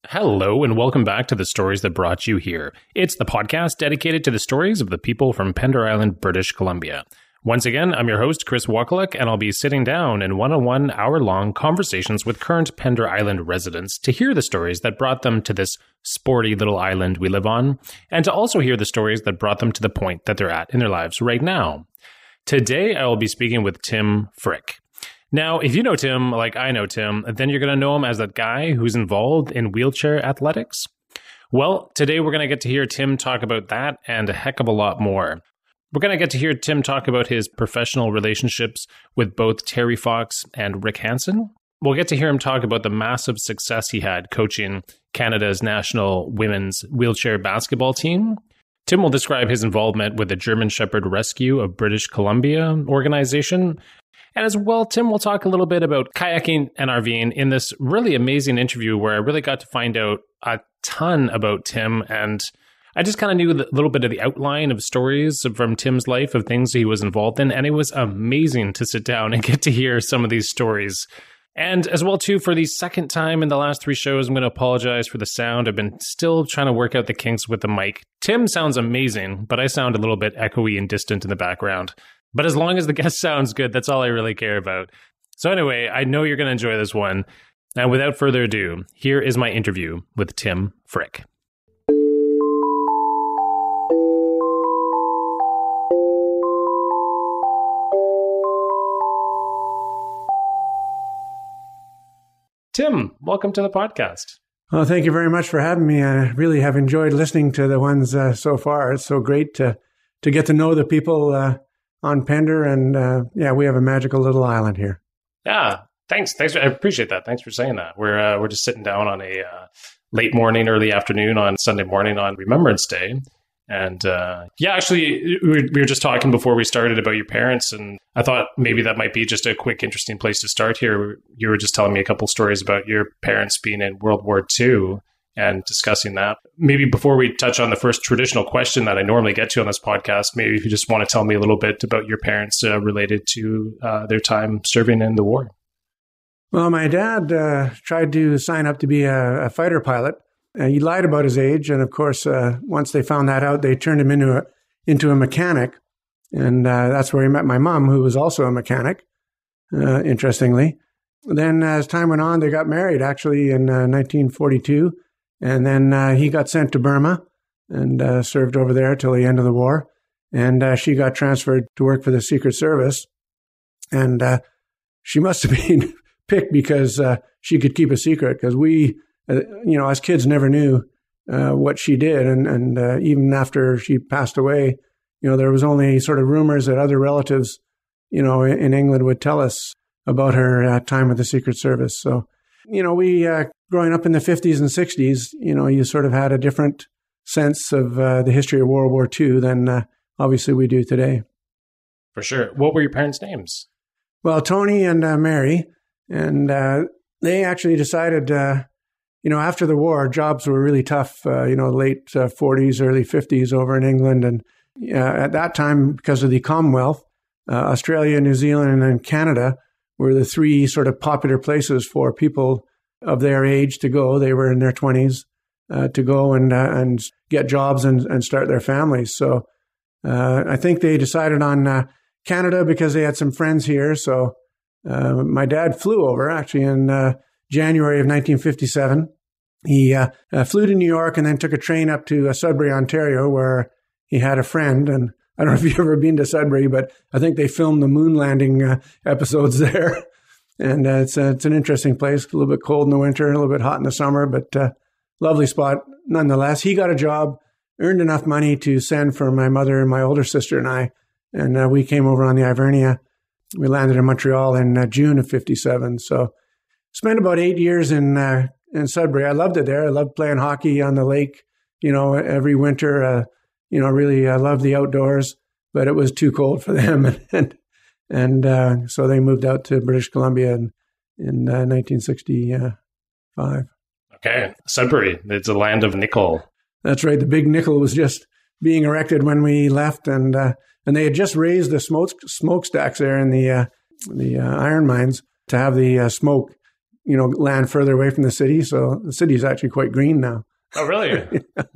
Hello, and welcome back to The Stories That Brought You Here. It's the podcast dedicated to the stories of the people from Pender Island, British Columbia. Once again, I'm your host, Chris Wakaluk, and I'll be sitting down in one-on-one, hour-long conversations with current Pender Island residents to hear the stories that brought them to this sporty little island we live on, and to also hear the stories that brought them to the point that they're at in their lives right now. Today, I will be speaking with Tim Frick. Now, if you know Tim like I know Tim, then you're going to know him as that guy who's involved in wheelchair athletics. Well, today we're going to get to hear Tim talk about that and a heck of a lot more. We're going to get to hear Tim talk about his professional relationships with both Terry Fox and Rick Hansen. We'll get to hear him talk about the massive success he had coaching Canada's national women's wheelchair basketball team. Tim will describe his involvement with the German Shepard Rescue of British Columbia organization. And as well, Tim will talk a little bit about kayaking and RVing in this really amazing interview where I really got to find out a ton about Tim. And I just kind of knew a little bit of the outline of stories from Tim's life, of things he was involved in. And it was amazing to sit down and get to hear some of these stories. And as well, too, for the second time in the last 3 shows, I'm going to apologize for the sound. I've been still trying to work out the kinks with the mic. Tim sounds amazing, but I sound a little bit echoey and distant in the background. But as long as the guest sounds good, that's all I really care about. So anyway, I know you're going to enjoy this one. And without further ado, here is my interview with Tim Frick. Tim, welcome to the podcast. Well, thank you very much for having me. I really have enjoyed listening to the ones so far. It's so great to get to know the people on Pender, and we have a magical little island here. Yeah, thanks. I appreciate that. Thanks for saying that. We're just sitting down on a late morning, early afternoon on Sunday morning on Remembrance Day. And actually, we were just talking before we started about your parents, and I thought maybe that might be just a quick, interesting place to start here. You were just telling me a couple stories about your parents being in World War II and discussing that. Maybe before we touch on the first traditional question that I normally get to on this podcast, maybe if you just want to tell me a little bit about your parents related to their time serving in the war. Well, my dad tried to sign up to be a fighter pilot. He lied about his age, and of course, once they found that out, they turned him into a mechanic, and that's where he met my mom, who was also a mechanic, interestingly. Then as time went on, they got married, actually, in 1942, and then he got sent to Burma and served over there till the end of the war, and she got transferred to work for the Secret Service, and she must have been picked because she could keep a secret, because we, as kids, never knew what she did. And even after she passed away, there was only sort of rumors that other relatives, in England would tell us about her time with the Secret Service. So, we, growing up in the 50s and 60s, you sort of had a different sense of the history of World War II than obviously we do today. For sure. What were your parents' names? Well, Tony and Mary. And they actually decided, after the war, jobs were really tough, late 40s, early 50s over in England. And at that time, because of the Commonwealth, Australia, New Zealand, and then Canada were the 3 sort of popular places for people of their age to go. They were in their 20s to go and get jobs and start their families. So I think they decided on Canada because they had some friends here. So my dad flew over actually in January of 1957. He flew to New York and then took a train up to Sudbury, Ontario, where he had a friend. And I don't know if you've ever been to Sudbury, but I think they filmed the moon landing episodes there. And it's an interesting place, a little bit cold in the winter, a little bit hot in the summer, but lovely spot nonetheless. He got a job, earned enough money to send for my mother and my older sister and I. And we came over on the Ivernia. We landed in Montreal in June of 57. So spent about 8 years in Sudbury. I loved it there. I loved playing hockey on the lake, every winter. Really loved the outdoors, but it was too cold for them. And so they moved out to British Columbia in 1965. Okay. Sudbury, it's a land of nickel. That's right. The big nickel was just being erected when we left, and they had just raised the smokestacks there in the iron mines to have the smoke land further away from the city. So the city is actually quite green now. Oh, really?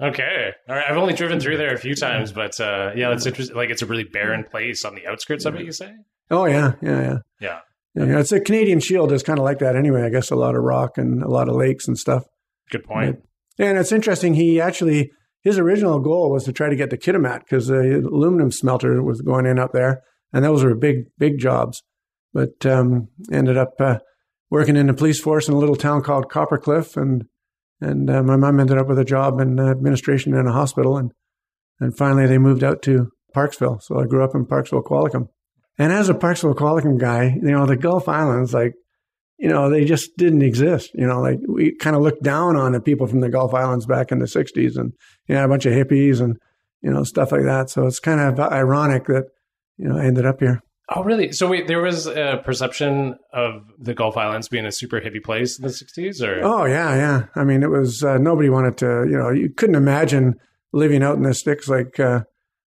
Okay. All right. I've only driven through there a few times, but it's interesting. Like, it's a really barren place on the outskirts of it, you say? Oh, yeah. Yeah. It's a Canadian Shield is kind of like that anyway. I guess a lot of rock and a lot of lakes and stuff. Good point. And it's interesting. His original goal was to try to get to Kitimat because the aluminum smelter was going in up there. And those were big, big jobs. But ended up working in the police force in a little town called Coppercliff. And my mom ended up with a job in administration in a hospital. And finally they moved out to Parksville. So I grew up in Parksville, Qualicum. And as a Parksville, Qualicum guy, the Gulf Islands, they just didn't exist. We kind of looked down on the people from the Gulf Islands back in the 60s and, a bunch of hippies and, stuff like that. So it's kind of ironic that, I ended up here. Oh, really? So there was a perception of the Gulf Islands being a super hippie place in the 60s? Or? Oh, yeah. I mean, it was, nobody wanted to, you couldn't imagine living out in the sticks like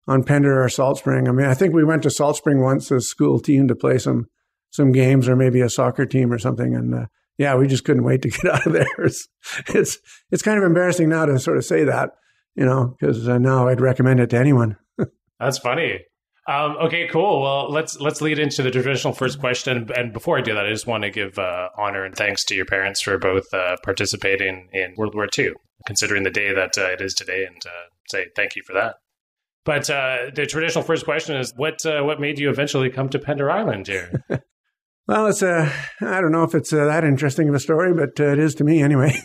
on Pender or Salt Spring. I mean, I think we went to Salt Spring once as a school team to play some games or maybe a soccer team or something. And we just couldn't wait to get out of there. It's kind of embarrassing now to sort of say that, because now I'd recommend it to anyone. That's funny. Okay, cool. Well, let's lead into the traditional first question. And before I do that, I just want to give honor and thanks to your parents for both participating in World War II, considering the day that it is today, and say thank you for that. But the traditional first question is, what made you eventually come to Pender Island here? Well, I don't know if it's that interesting of a story, but it is to me anyway.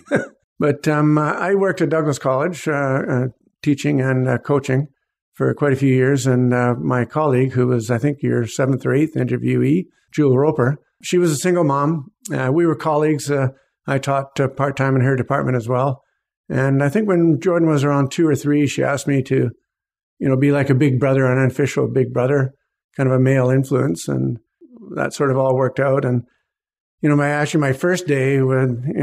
But I worked at Douglas College, teaching and coaching for quite a few years. And my colleague, who was, I think, your 7th or 8th interviewee, Jewel Roper, she was a single mom. We were colleagues. I taught part-time in her department as well. And I think when Jordan was around 2 or 3, she asked me to, be like a big brother, an unofficial big brother, kind of a male influence. And that sort of all worked out. And, my first day when,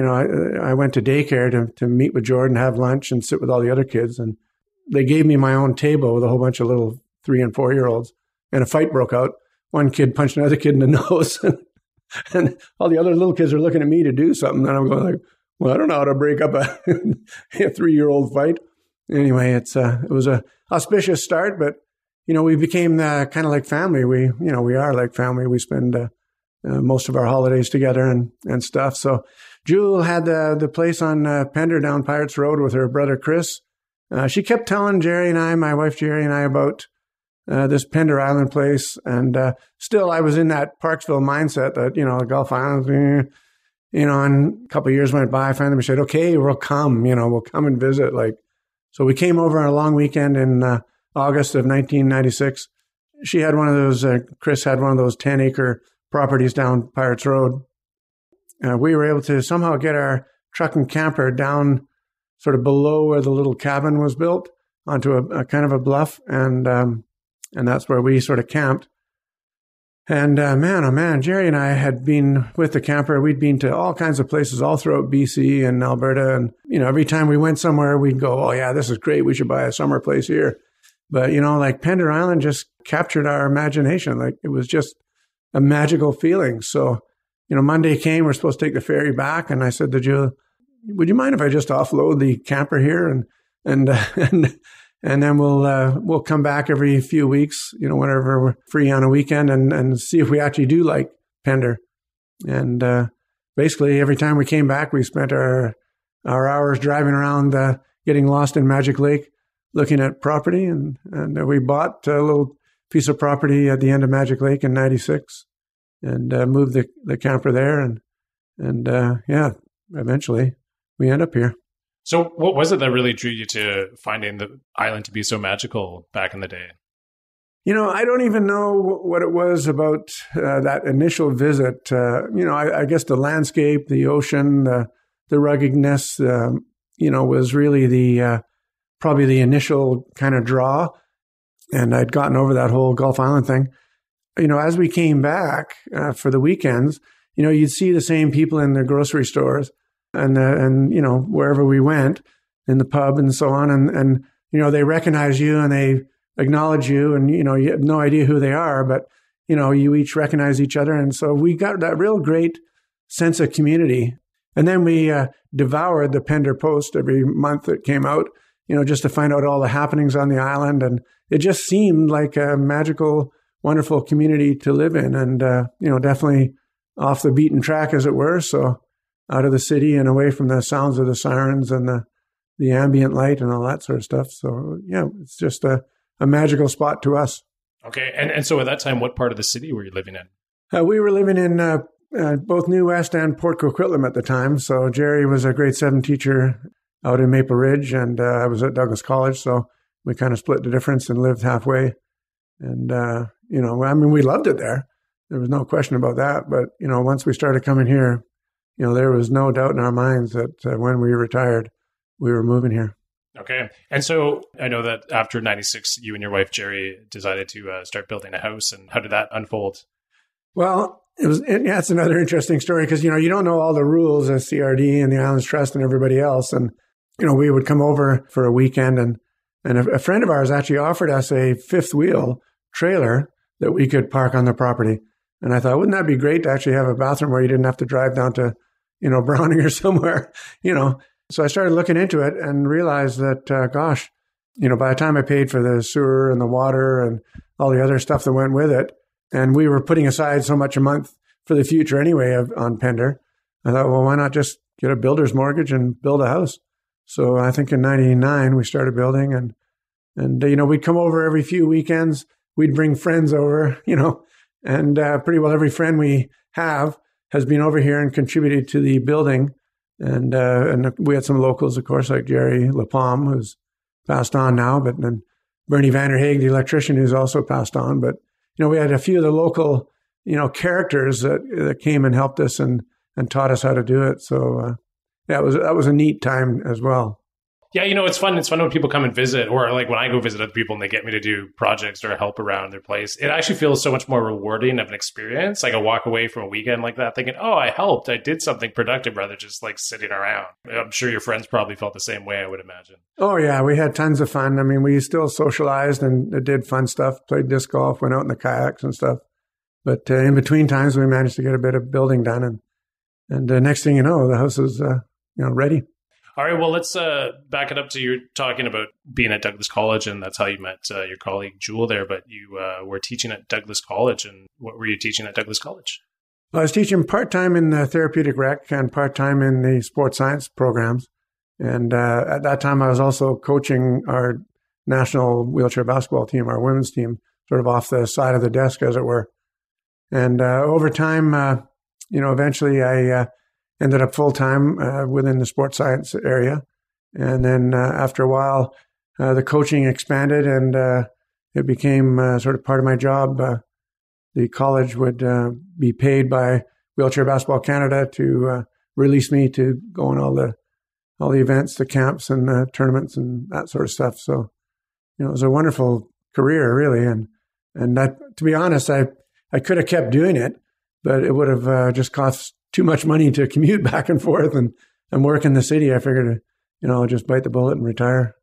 I went to daycare to meet with Jordan, have lunch and sit with all the other kids. And they gave me my own table with a whole bunch of little 3 and 4-year-olds, and a fight broke out. One kid punched another kid in the nose, and all the other little kids are looking at me to do something. And I'm going like, well, I don't know how to break up a 3-year-old fight. Anyway, it was a auspicious start, but, we became kind of like family. We are like family. We spend most of our holidays together and stuff. So Jewel had the place on Pender down Pirates Road with her brother, Chris. She kept telling Gerry and I, my wife Gerry and I, about this Pender Island place. And still I was in that Parksville mindset that, the Gulf Islands, and a couple of years went by. Finally we said, okay, we'll come, we'll come and visit. So we came over on a long weekend in August of 1996. She had one of those, Chris had one of those 10-acre properties down Pirates Road. We were able to somehow get our truck and camper down sort of below where the little cabin was built onto a kind of a bluff. And that's where we sort of camped. And man, oh man, Gerry and I had been with the camper. We'd been to all kinds of places all throughout BC and Alberta. And, every time we went somewhere, we'd go, oh yeah, this is great. We should buy a summer place here. But, Pender Island just captured our imagination. It was just a magical feeling. So, Monday came, we're supposed to take the ferry back. And I said to Jill, would you mind if I just offload the camper here and then we'll come back every few weeks, whenever we're free on a weekend and see if we actually do like Pender. And basically every time we came back, we spent our hours driving around, getting lost in Magic Lake, looking at property. And we bought a little piece of property at the end of Magic Lake in 96 and moved the camper there. And eventually we end up here. So what was it that really drew you to finding the island to be so magical back in the day? I don't even know what it was about that initial visit. I guess the landscape, the ocean, the ruggedness, was really probably the initial kind of draw. And I'd gotten over that whole Gulf Island thing. As we came back for the weekends, you'd see the same people in the grocery stores and wherever we went, in the pub and so on. And they recognize you and they acknowledge you and, you have no idea who they are, but, you each recognize each other. And so we got that real great sense of community. And then we devoured the Pender Post every month that came out, just to find out all the happenings on the island. And it just seemed like a magical, wonderful community to live in. And, definitely off the beaten track, as it were. So out of the city and away from the sounds of the sirens and the ambient light and all that sort of stuff. So, yeah, it's just a magical spot to us. Okay. And so at that time, what part of the city were you living in? We were living in both New West and Port Coquitlam at the time. So Gerry was a grade 7 teacher out in Maple Ridge, and I was at Douglas College. So we kind of split the difference and lived halfway. And, we loved it there. There was no question about that. But, once we started coming here, there was no doubt in our minds that when we retired, we were moving here. Okay. And so I know that after 96, you and your wife, Gerry, decided to start building a house. And how did that unfold? Well, it's another interesting story because, you don't know all the rules as CRD and the Islands Trust and everybody else. And, we would come over for a weekend and a friend of ours actually offered us a fifth wheel trailer that we could park on the property. And I thought, wouldn't that be great to actually have a bathroom where you didn't have to drive down to, Browning or somewhere, So I started looking into it and realized that, by the time I paid for the sewer and the water and all the other stuff that went with it, and we were putting aside so much a month for the future anyway on Pender, I thought, well, why not just get a builder's mortgage and build a house? So I think in 99, we started building and we'd come over every few weekends. We'd bring friends over, and pretty well every friend we have has been over here and contributed to the building. And we had some locals, of course, like Gerry Lapalm, who's passed on now, but then Bernie Vanderhaeg, the electrician, who's also passed on. But, we had a few of the local, characters that came and helped us and taught us how to do it. So that was a neat time as well. Yeah, it's fun. It's fun when people come and visit, or like when I go visit other people and they get me to do projects or help around their place. It actually feels so much more rewarding of an experience. Like I walk away from a weekend like that thinking, oh, I helped. I did something productive rather than just like sitting around. I'm sure your friends probably felt the same way, I would imagine. Oh, yeah. We had tons of fun. I mean, we still socialized and did fun stuff, played disc golf, went out in the kayaks and stuff. But in between times, we managed to get a bit of building done. And the next thing you know, the house is ready. All right, well, let's back it up to you talking about being at Douglas College, and that's how you met your colleague Jewel there, but you were teaching at Douglas College, and what were you teaching at Douglas College? Well, I was teaching part-time in the therapeutic rec and part-time in the sports science programs, and at that time I was also coaching our national wheelchair basketball team, our women's team, sort of off the side of the desk, as it were. And over time, eventually I ended up full-time within the sports science area. And then after a while, the coaching expanded and it became sort of part of my job. The college would be paid by Wheelchair Basketball Canada to release me to go on all the events, the camps and tournaments and that sort of stuff. So, it was a wonderful career, really. And that, to be honest, I could have kept doing it, but it would have just cost too much money to commute back and forth and work in the city. I figured, just bite the bullet and retire.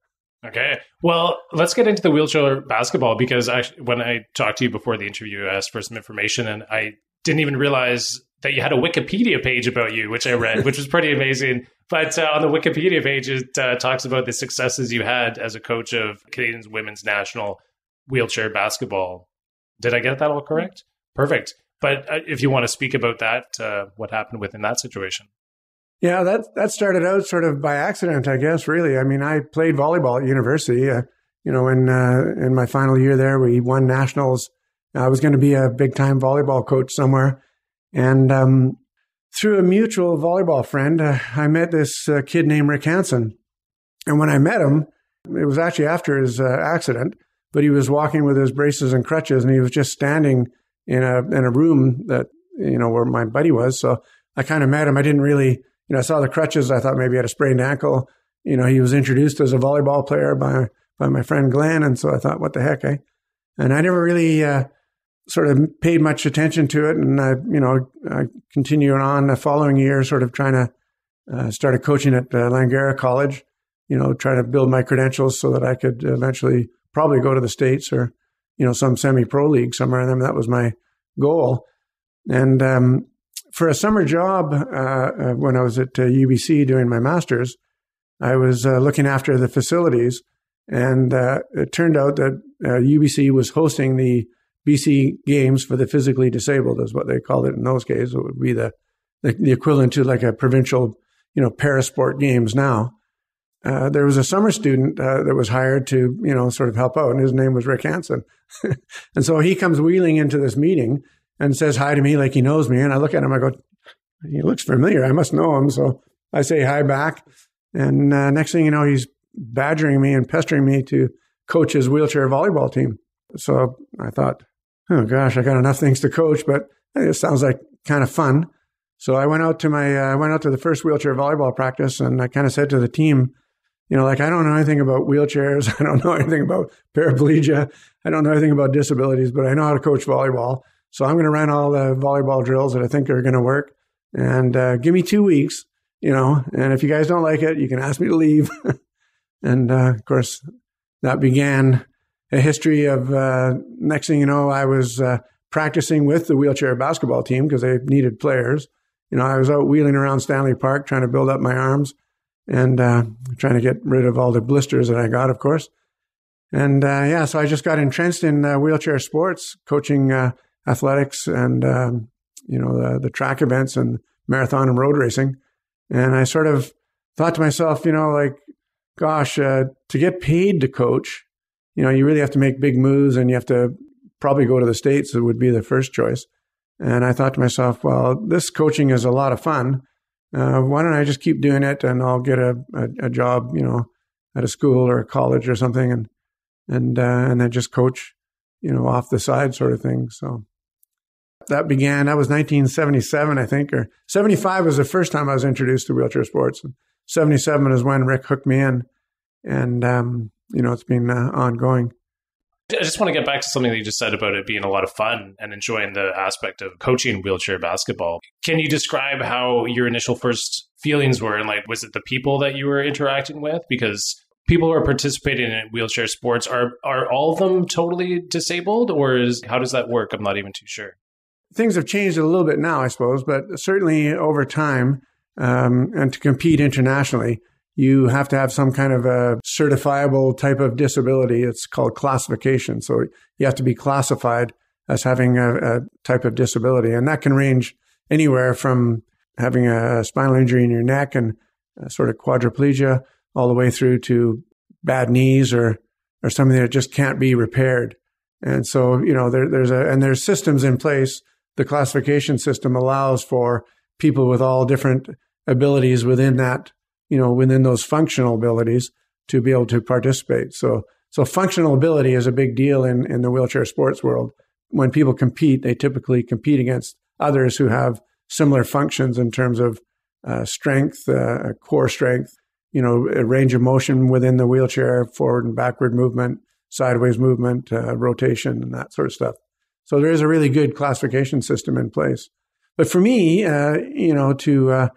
Okay. Well, let's get into the wheelchair basketball because when I talked to you before the interview, I asked for some information and I didn't even realize that you had a Wikipedia page about you, which I read, which was pretty amazing. But on the Wikipedia page, it talks about the successes you had as a coach of Canadians women's national wheelchair basketball. Did I get that all correct? Perfect. But if you want to speak about that, what happened within that situation? Yeah, that started out sort of by accident, I guess, really. I mean, I played volleyball at university. In my final year there, we won nationals. I was going to be a big-time volleyball coach somewhere. And through a mutual volleyball friend, I met this kid named Rick Hansen. And when I met him, it was actually after his accident, but he was walking with his braces and crutches, and he was just standing in a room that, where my buddy was. So I kind of met him. I didn't really, I saw the crutches. I thought maybe he had a sprained ankle. He was introduced as a volleyball player by my friend Glenn. And so I thought, what the heck, eh? And I never really sort of paid much attention to it. And I continued on the following year, sort of trying to started coaching at Langara College, try to build my credentials so that I could eventually probably go to the States or, some semi-pro league somewhere. And that was my goal. And for a summer job, when I was at UBC doing my master's, I was looking after the facilities. And it turned out that UBC was hosting the BC Games for the physically disabled, is what they called it in those days. It would be the equivalent to like a provincial, parasport games now. There was a summer student that was hired to, sort of help out, and his name was Rick Hansen. And so he comes wheeling into this meeting and says hi to me like he knows me. And I look at him, I go, he looks familiar. I must know him. So I say hi back. And next thing you know, he's badgering me and pestering me to coach his wheelchair volleyball team. So I thought, oh gosh, I got enough things to coach, but it sounds like kind of fun. So I went out to the first wheelchair volleyball practice, and I kind of said to the team, I don't know anything about wheelchairs. I don't know anything about paraplegia. I don't know anything about disabilities, but I know how to coach volleyball. So I'm going to run all the volleyball drills that I think are going to work, and give me 2 weeks, and if you guys don't like it, you can ask me to leave. And of course, that began a history of, next thing you know, I was practicing with the wheelchair basketball team because they needed players. I was out wheeling around Stanley Park trying to build up my arms and trying to get rid of all the blisters that I got, of course. And so I just got entrenched in wheelchair sports, coaching athletics and, the track events and marathon and road racing. And I sort of thought to myself, gosh, to get paid to coach, you really have to make big moves, and you have to probably go to the States. It would be the first choice. And I thought to myself, well, this coaching is a lot of fun. Why don't I just keep doing it, and I'll get a job, at a school or a college or something, and then just coach, off the side sort of thing. So that was 1977, I think, or 75 was the first time I was introduced to wheelchair sports. 77 is when Rick hooked me in, and it's been ongoing. I just want to get back to something that you just said about it being a lot of fun and enjoying the aspect of coaching wheelchair basketball. Can you describe how your initial first feelings were? And was it the people that you were interacting with? Because people who are participating in wheelchair sports, are all of them totally disabled, or how does that work? I'm not even too sure. Things have changed a little bit now, I suppose, but certainly over time, and to compete internationally, you have to have some kind of a certifiable type of disability. It's called classification. So you have to be classified as having a type of disability. And that can range anywhere from having a spinal injury in your neck and sort of quadriplegia all the way through to bad knees or something that just can't be repaired. And so, there's systems in place. The classification system allows for people with all different abilities within that, within those functional abilities to be able to participate. So functional ability is a big deal in the wheelchair sports world. When people compete, they typically compete against others who have similar functions in terms of strength, core strength, a range of motion within the wheelchair, forward and backward movement, sideways movement, rotation, and that sort of stuff. So there is a really good classification system in place. But for me, to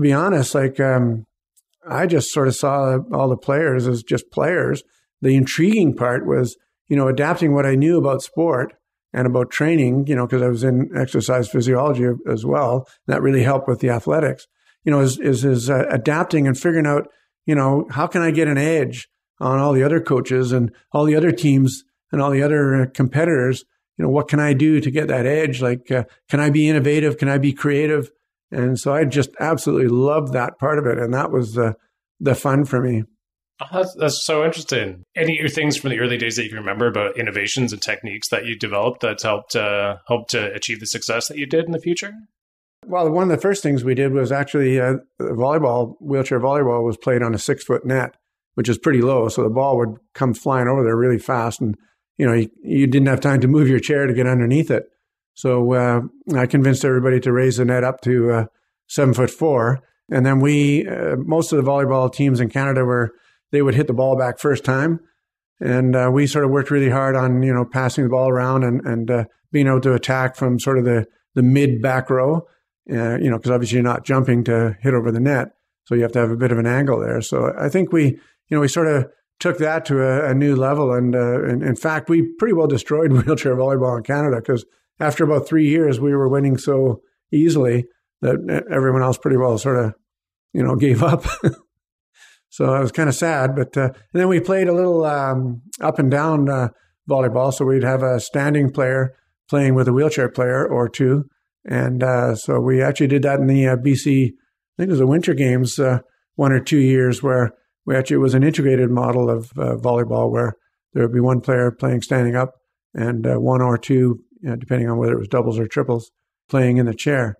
be honest, I just sort of saw all the players as just players. The intriguing part was, adapting what I knew about sport and about training, because I was in exercise physiology as well. That really helped with the athletics, is adapting and figuring out, how can I get an edge on all the other coaches and all the other teams and all the other competitors? What can I do to get that edge? Can I be innovative? Can I be creative? And so I just absolutely loved that part of it. And that was the fun for me. Oh, that's so interesting. Any things from the early days that you can remember about innovations and techniques that you developed that helped to achieve the success that you did in the future? Well, one of the first things we did was actually wheelchair volleyball was played on a 6-foot net, which is pretty low. So the ball would come flying over there really fast. And, you didn't have time to move your chair to get underneath it. So I convinced everybody to raise the net up to 7'4". And then most of the volleyball teams in Canada they would hit the ball back first time. And we sort of worked really hard on, passing the ball around and being able to attack from sort of the mid back row, because obviously you're not jumping to hit over the net. So you have to have a bit of an angle there. So I think we sort of took that to a new level. And in fact, we pretty well destroyed wheelchair volleyball in Canada because after about 3 years, we were winning so easily that everyone else pretty well sort of, gave up. So I was kind of sad. But and then we played a little up and down volleyball. So we'd have a standing player playing with a wheelchair player or two. And so we actually did that in the BC, I think it was the Winter Games, 1 or 2 years, where it was an integrated model of volleyball where there would be one player playing standing up and one or two, depending on whether it was doubles or triples, playing in the chair.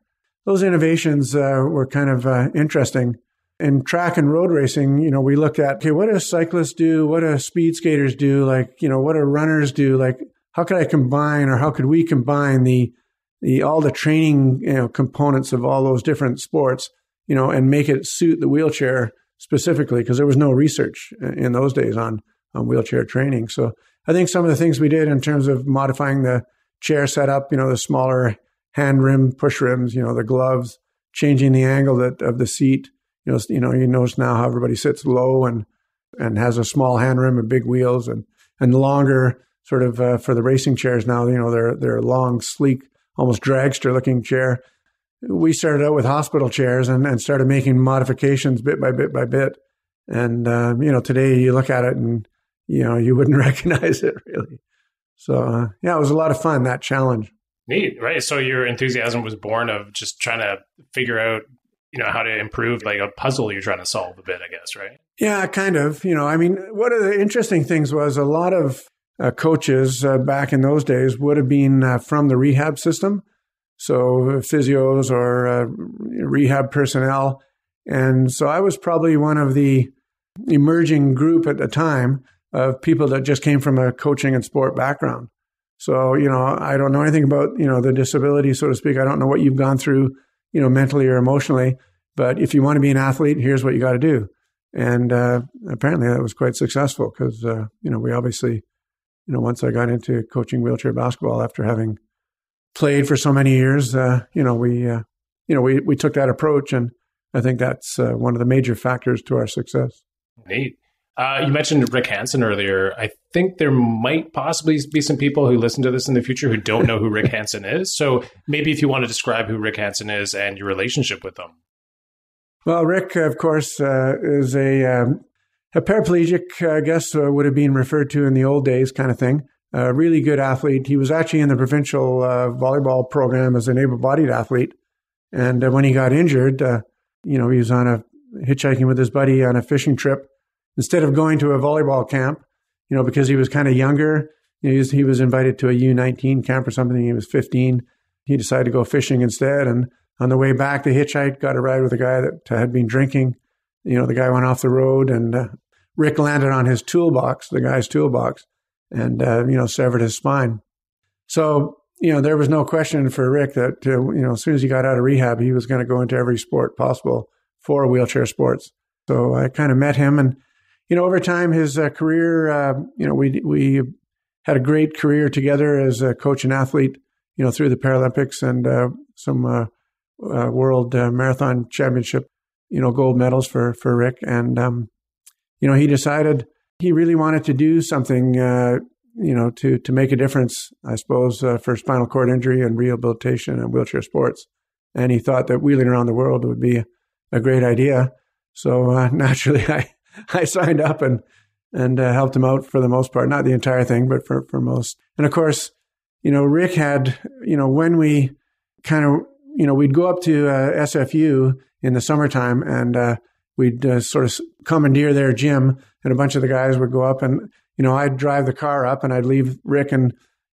Those innovations were kind of interesting. In track and road racing, we looked at, okay, what do cyclists do? What do speed skaters do? Like, what do runners do? Like, how could I combine, or how could we combine all the training, components of all those different sports, and make it suit the wheelchair specifically? Because there was no research in those days on wheelchair training. So I think some of the things we did in terms of modifying the chair setup, the smaller hand rim, push rims, the gloves, changing the angle of the seat. You notice now how everybody sits low and has a small hand rim and big wheels and longer sort of for the racing chairs now. They're long, sleek, almost dragster looking chair. We started out with hospital chairs and started making modifications bit by bit by bit. And today you look at it and you wouldn't recognize it really. So it was a lot of fun, that challenge. Neat, right? So your enthusiasm was born of just trying to figure out how to improve like a puzzle you're trying to solve a bit, I guess, right? Yeah, kind of. One of the interesting things was a lot of coaches back in those days would have been from the rehab system. So physios or rehab personnel. And so I was probably one of the emerging group at the time of people that just came from a coaching and sport background. So, I don't know anything about, the disability, so to speak. I don't know what you've gone through, mentally or emotionally. But if you want to be an athlete, here's what you got to do. And apparently that was quite successful because, we obviously, once I got into coaching wheelchair basketball after having played for so many years, we took that approach. And I think that's one of the major factors to our success. Neat. You mentioned Rick Hansen earlier. I think there might possibly be some people who listen to this in the future who don't know who Rick Hansen is. So maybe if you want to describe who Rick Hansen is and your relationship with him. Well, Rick, of course, is a paraplegic, I guess would have been referred to in the old days kind of thing. A really good athlete. He was actually in the provincial volleyball program as an able-bodied athlete. And when he got injured, he was on hitchhiking with his buddy on a fishing trip. Instead of going to a volleyball camp, because he was kind of younger, he was invited to a U19 camp or something. He was 15. He decided to go fishing instead. And on the way back, the hitchhike got a ride with a guy that had been drinking. The guy went off the road and Rick landed on his toolbox, the guy's toolbox, and, severed his spine. So, there was no question for Rick that, as soon as he got out of rehab, he was going to go into every sport possible for wheelchair sports. So I kind of met him and, over time, his career, we had a great career together as a coach and athlete, through the Paralympics and some World Marathon Championship, gold medals for Rick. And, he decided he really wanted to do something, to make a difference, I suppose, for spinal cord injury and rehabilitation and wheelchair sports. And he thought that wheeling around the world would be a great idea. So naturally, I signed up and helped him out for the most part, not the entire thing, but for most. And of course, Rick had, when we kind of, we'd go up to SFU in the summertime and we'd sort of commandeer their gym and a bunch of the guys would go up and, I'd drive the car up and I'd leave Rick and,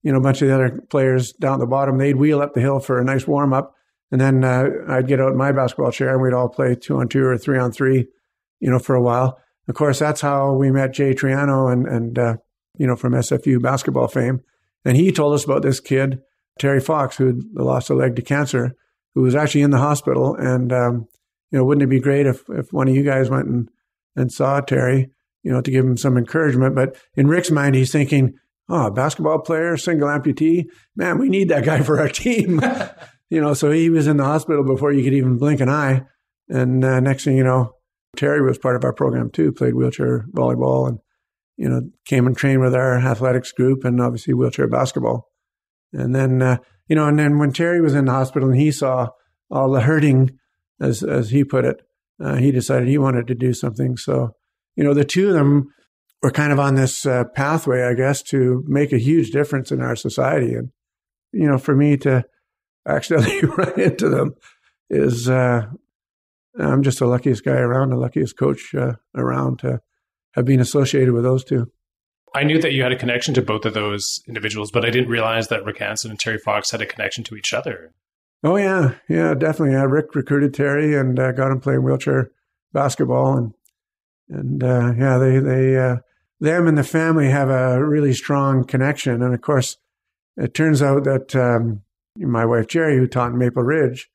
a bunch of the other players down at the bottom. They'd wheel up the hill for a nice warm up. And then I'd get out in my basketball chair and we'd all play 2-on-2 or 3-on-3, for a while. Of course, that's how we met Jay Triano and from SFU basketball fame. And he told us about this kid, Terry Fox, who lost a leg to cancer, who was actually in the hospital. And, wouldn't it be great if one of you guys went and saw Terry, to give him some encouragement. But in Rick's mind, he's thinking, oh, basketball player, single amputee, man, we need that guy for our team. So he was in the hospital before you could even blink an eye. And next thing you know, Terry was part of our program too, played wheelchair volleyball and, came and trained with our athletics group and obviously wheelchair basketball. And then, and then when Terry was in the hospital and he saw all the hurting, as he put it. He decided he wanted to do something. So, the two of them were kind of on this pathway, I guess, to make a huge difference in our society. And, for me to accidentally run into them is, I'm just the luckiest guy around, the luckiest coach around to have been associated with those two. I knew that you had a connection to both of those individuals, but I didn't realize that Rick Hansen and Terry Fox had a connection to each other. Oh, yeah. Yeah, definitely. Rick recruited Terry and got him playing wheelchair basketball. And them and the family have a really strong connection. And of course, it turns out that my wife, Gerry, who taught in Maple Ridge,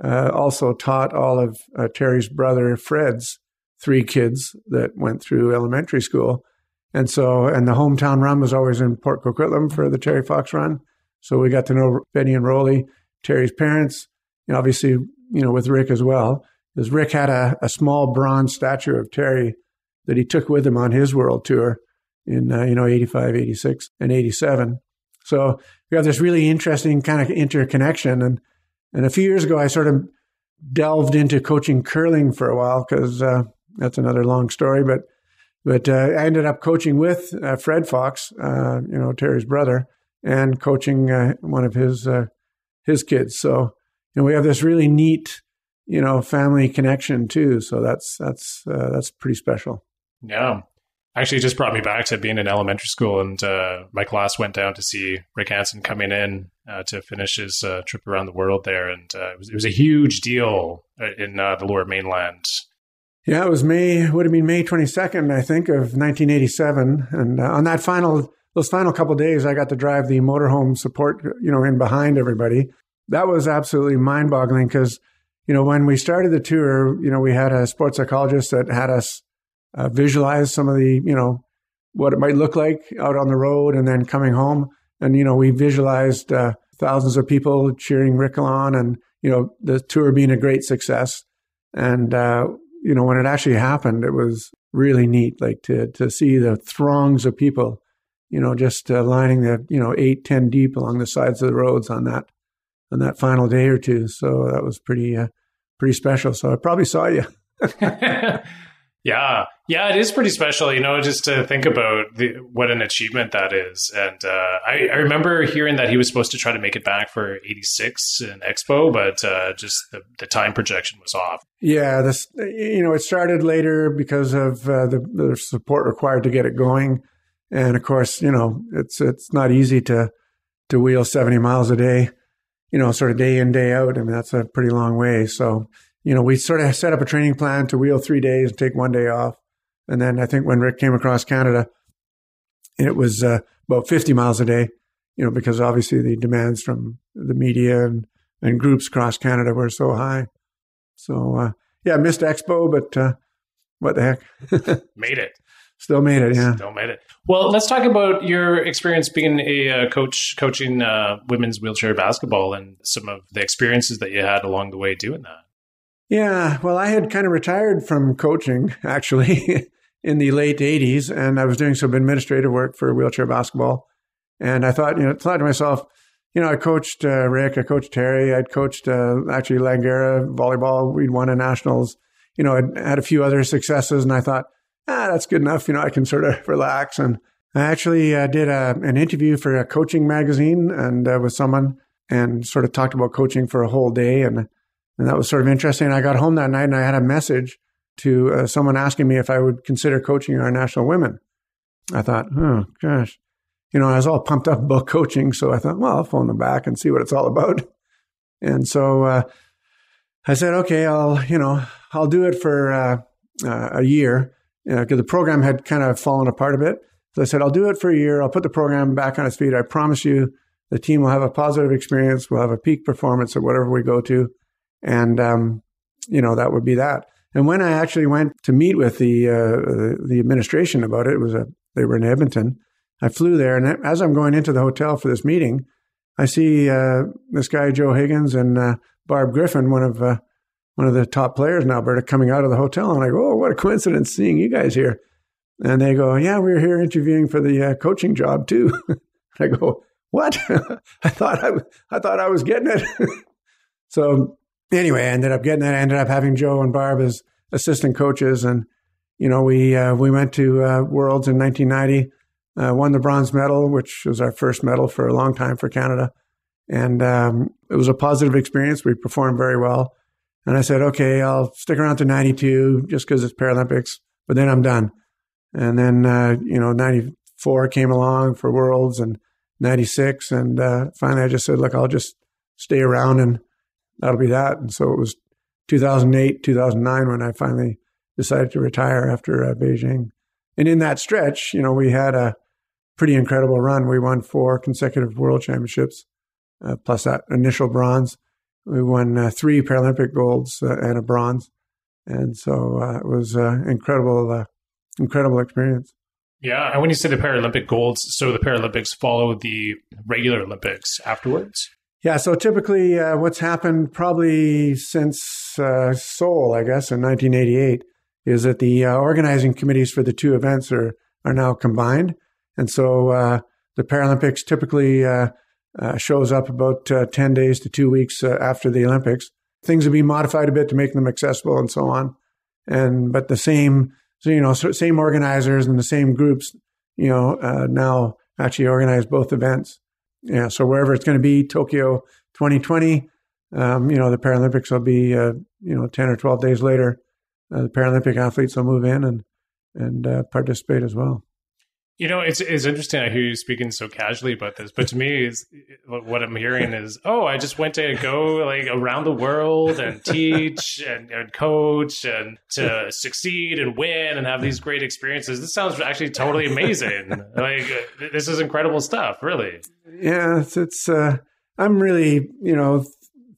also taught all of Terry's brother, Fred's 3 kids that went through elementary school. And the hometown run was always in Port Coquitlam for the Terry Fox run. So we got to know Benny and Rolly, Terry's parents, and obviously, with Rick as well, because Rick had a small bronze statue of Terry that he took with him on his world tour in, 85, 86, and 87. So we have this really interesting kind of interconnection. And a few years ago, I sort of delved into coaching curling for a while because that's another long story. But I ended up coaching with Fred Fox, Terry's brother, and coaching one of his kids. So we have this really neat, family connection too. So that's pretty special. Yeah. Actually, it just brought me back to being in elementary school, and my class went down to see Rick Hansen coming in to finish his trip around the world there. And it was a huge deal in the Lower Mainland. Yeah, it was May 22nd, I think, of 1987. And on those final couple of days, I got to drive the motorhome support, in behind everybody. That was absolutely mind-boggling because, when we started the tour, we had a sports psychologist that had us visualize some of the, what it might look like out on the road and then coming home. And, we visualized thousands of people cheering Rick on and, the tour being a great success. And, when it actually happened, it was really neat, like to see the throngs of people, just lining the, 8, 10 deep along the sides of the roads on that final day or two. So that was pretty special. So I probably saw you. Yeah, it is pretty special, just to think about what an achievement that is. And I remember hearing that he was supposed to try to make it back for 86 in Expo, but just the time projection was off. Yeah, it started later because of the support required to get it going. And of course, it's not easy to wheel 70 miles a day, sort of day in, day out. I mean, that's a pretty long way. So, we sort of set up a training plan to wheel 3 days and take 1 day off. And then I think when Rick came across Canada, it was about 50 miles a day, because obviously the demands from the media and groups across Canada were so high. So, missed Expo, but what the heck? Made it. Still made it, yeah. Still made it. Well, let's talk about your experience being a coaching women's wheelchair basketball and some of the experiences that you had along the way doing that. Yeah, well, I had kind of retired from coaching, actually, in the late 80s, and I was doing some administrative work for wheelchair basketball. And I thought to myself, I coached Rick, I coached Terry, I'd coached actually Langara volleyball. We'd won a nationals. I'd had a few other successes, and I thought, that's good enough. I can sort of relax. And I actually did an interview for a coaching magazine and with someone and sort of talked about coaching for a whole day. And that was sort of interesting. I got home that night and I had a message to someone asking me if I would consider coaching our national women. I thought, oh, gosh. I was all pumped up about coaching. So I thought, well, I'll phone them back and see what it's all about. And so I said, okay, I'll do it for a year because the program had kind of fallen apart a bit. So I said, I'll do it for a year. I'll put the program back on its feet. I promise you the team will have a positive experience. We'll have a peak performance at whatever we go to. And, that would be that. And when I actually went to meet with the administration about it, they were in Edmonton. I flew there, and as I'm going into the hotel for this meeting, I see this guy, Joe Higgins, and Barb Griffin, one of the top players in Alberta, coming out of the hotel. And I go, oh, what a coincidence seeing you guys here. And they go, yeah, we're here interviewing for the coaching job too. I go, what? I thought I was getting it. So anyway, I ended up getting that. I ended up having Joe and Barb as assistant coaches. And, we went to Worlds in 1990, won the bronze medal, which was our first medal for a long time for Canada. And it was a positive experience. We performed very well. And I said, okay, I'll stick around to 92 just because it's Paralympics, but then I'm done. And then, 94 came along for Worlds and 96. And finally I just said, look, I'll just stay around and that'll be that. And so it was 2008, 2009 when I finally decided to retire after Beijing. And in that stretch, we had a pretty incredible run. We won 4 consecutive world championships, plus that initial bronze. We won 3 Paralympic golds and a bronze. And so it was an incredible experience. Yeah. And when you say the Paralympic golds, so the Paralympics follow the regular Olympics afterwards? Yeah. So typically what's happened probably since Seoul, I guess, in 1988, is that the organizing committees for the 2 events are now combined. And so the Paralympics typically shows up about 10 days to 2 weeks after the Olympics. Things have been modified a bit to make them accessible and so on. But the same organizers and the same groups, now actually organize both events. Yeah. So wherever it's going to be, Tokyo 2020, the Paralympics will be, 10 or 12 days later. The Paralympic athletes will move in and participate as well. It's interesting. I hear you speaking so casually about this, but to me, what I'm hearing is, I just went to go around the world and teach and coach and to succeed and win and have these great experiences. This sounds actually totally amazing. This is incredible stuff, really. Yeah, it's I'm really,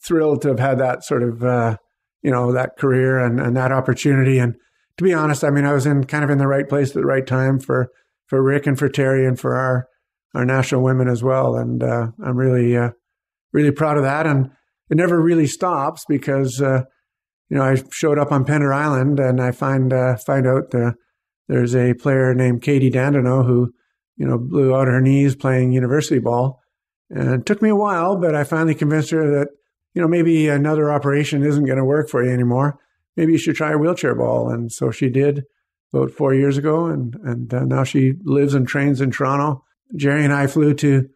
thrilled to have had that sort of, that career and that opportunity. And to be honest, I was in the right place at the right time for Rick and for Terry and for our national women as well. And I'm really, really proud of that. And it never really stops because, I showed up on Pender Island and I find out there's a player named Katie Dandino who, blew out her knees playing university ball. And it took me a while, but I finally convinced her that, maybe another operation isn't going to work for you anymore. Maybe you should try wheelchair ball. And so she did. About 4 years ago, and now she lives and trains in Toronto. Gerry and I flew to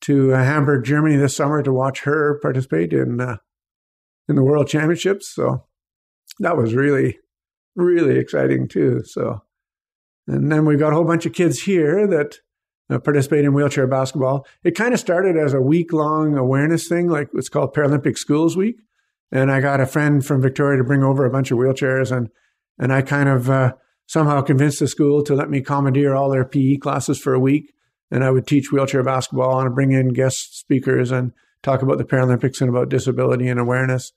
Hamburg, Germany this summer to watch her participate in the World Championships. So that was really, really exciting too. So, and then we've got a whole bunch of kids here that participate in wheelchair basketball. It kind of started as a week-long awareness thing, like it's called Paralympic Schools Week. And I got a friend from Victoria to bring over a bunch of wheelchairs, and I kind of somehow convinced the school to let me commandeer all their PE classes for a week. And I would teach wheelchair basketball and bring in guest speakers and talk about the Paralympics and about disability and awareness.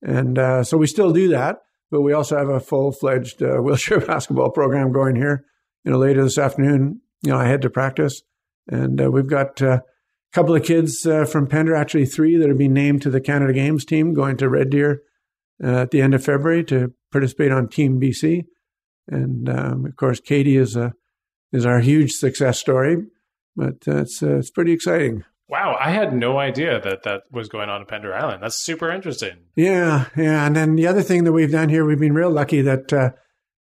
And so we still do that, but we also have a full-fledged wheelchair basketball program going here. Later this afternoon, I head to practice. And we've got a couple of kids from Pender, actually 3 that are being named to the Canada Games team, going to Red Deer at the end of February to participate on Team BC. And of course, Katie is our huge success story, but it's pretty exciting. Wow, I had no idea that was going on in Pender Island. That's super interesting. Yeah. And then the other thing that we've done here, we've been real lucky that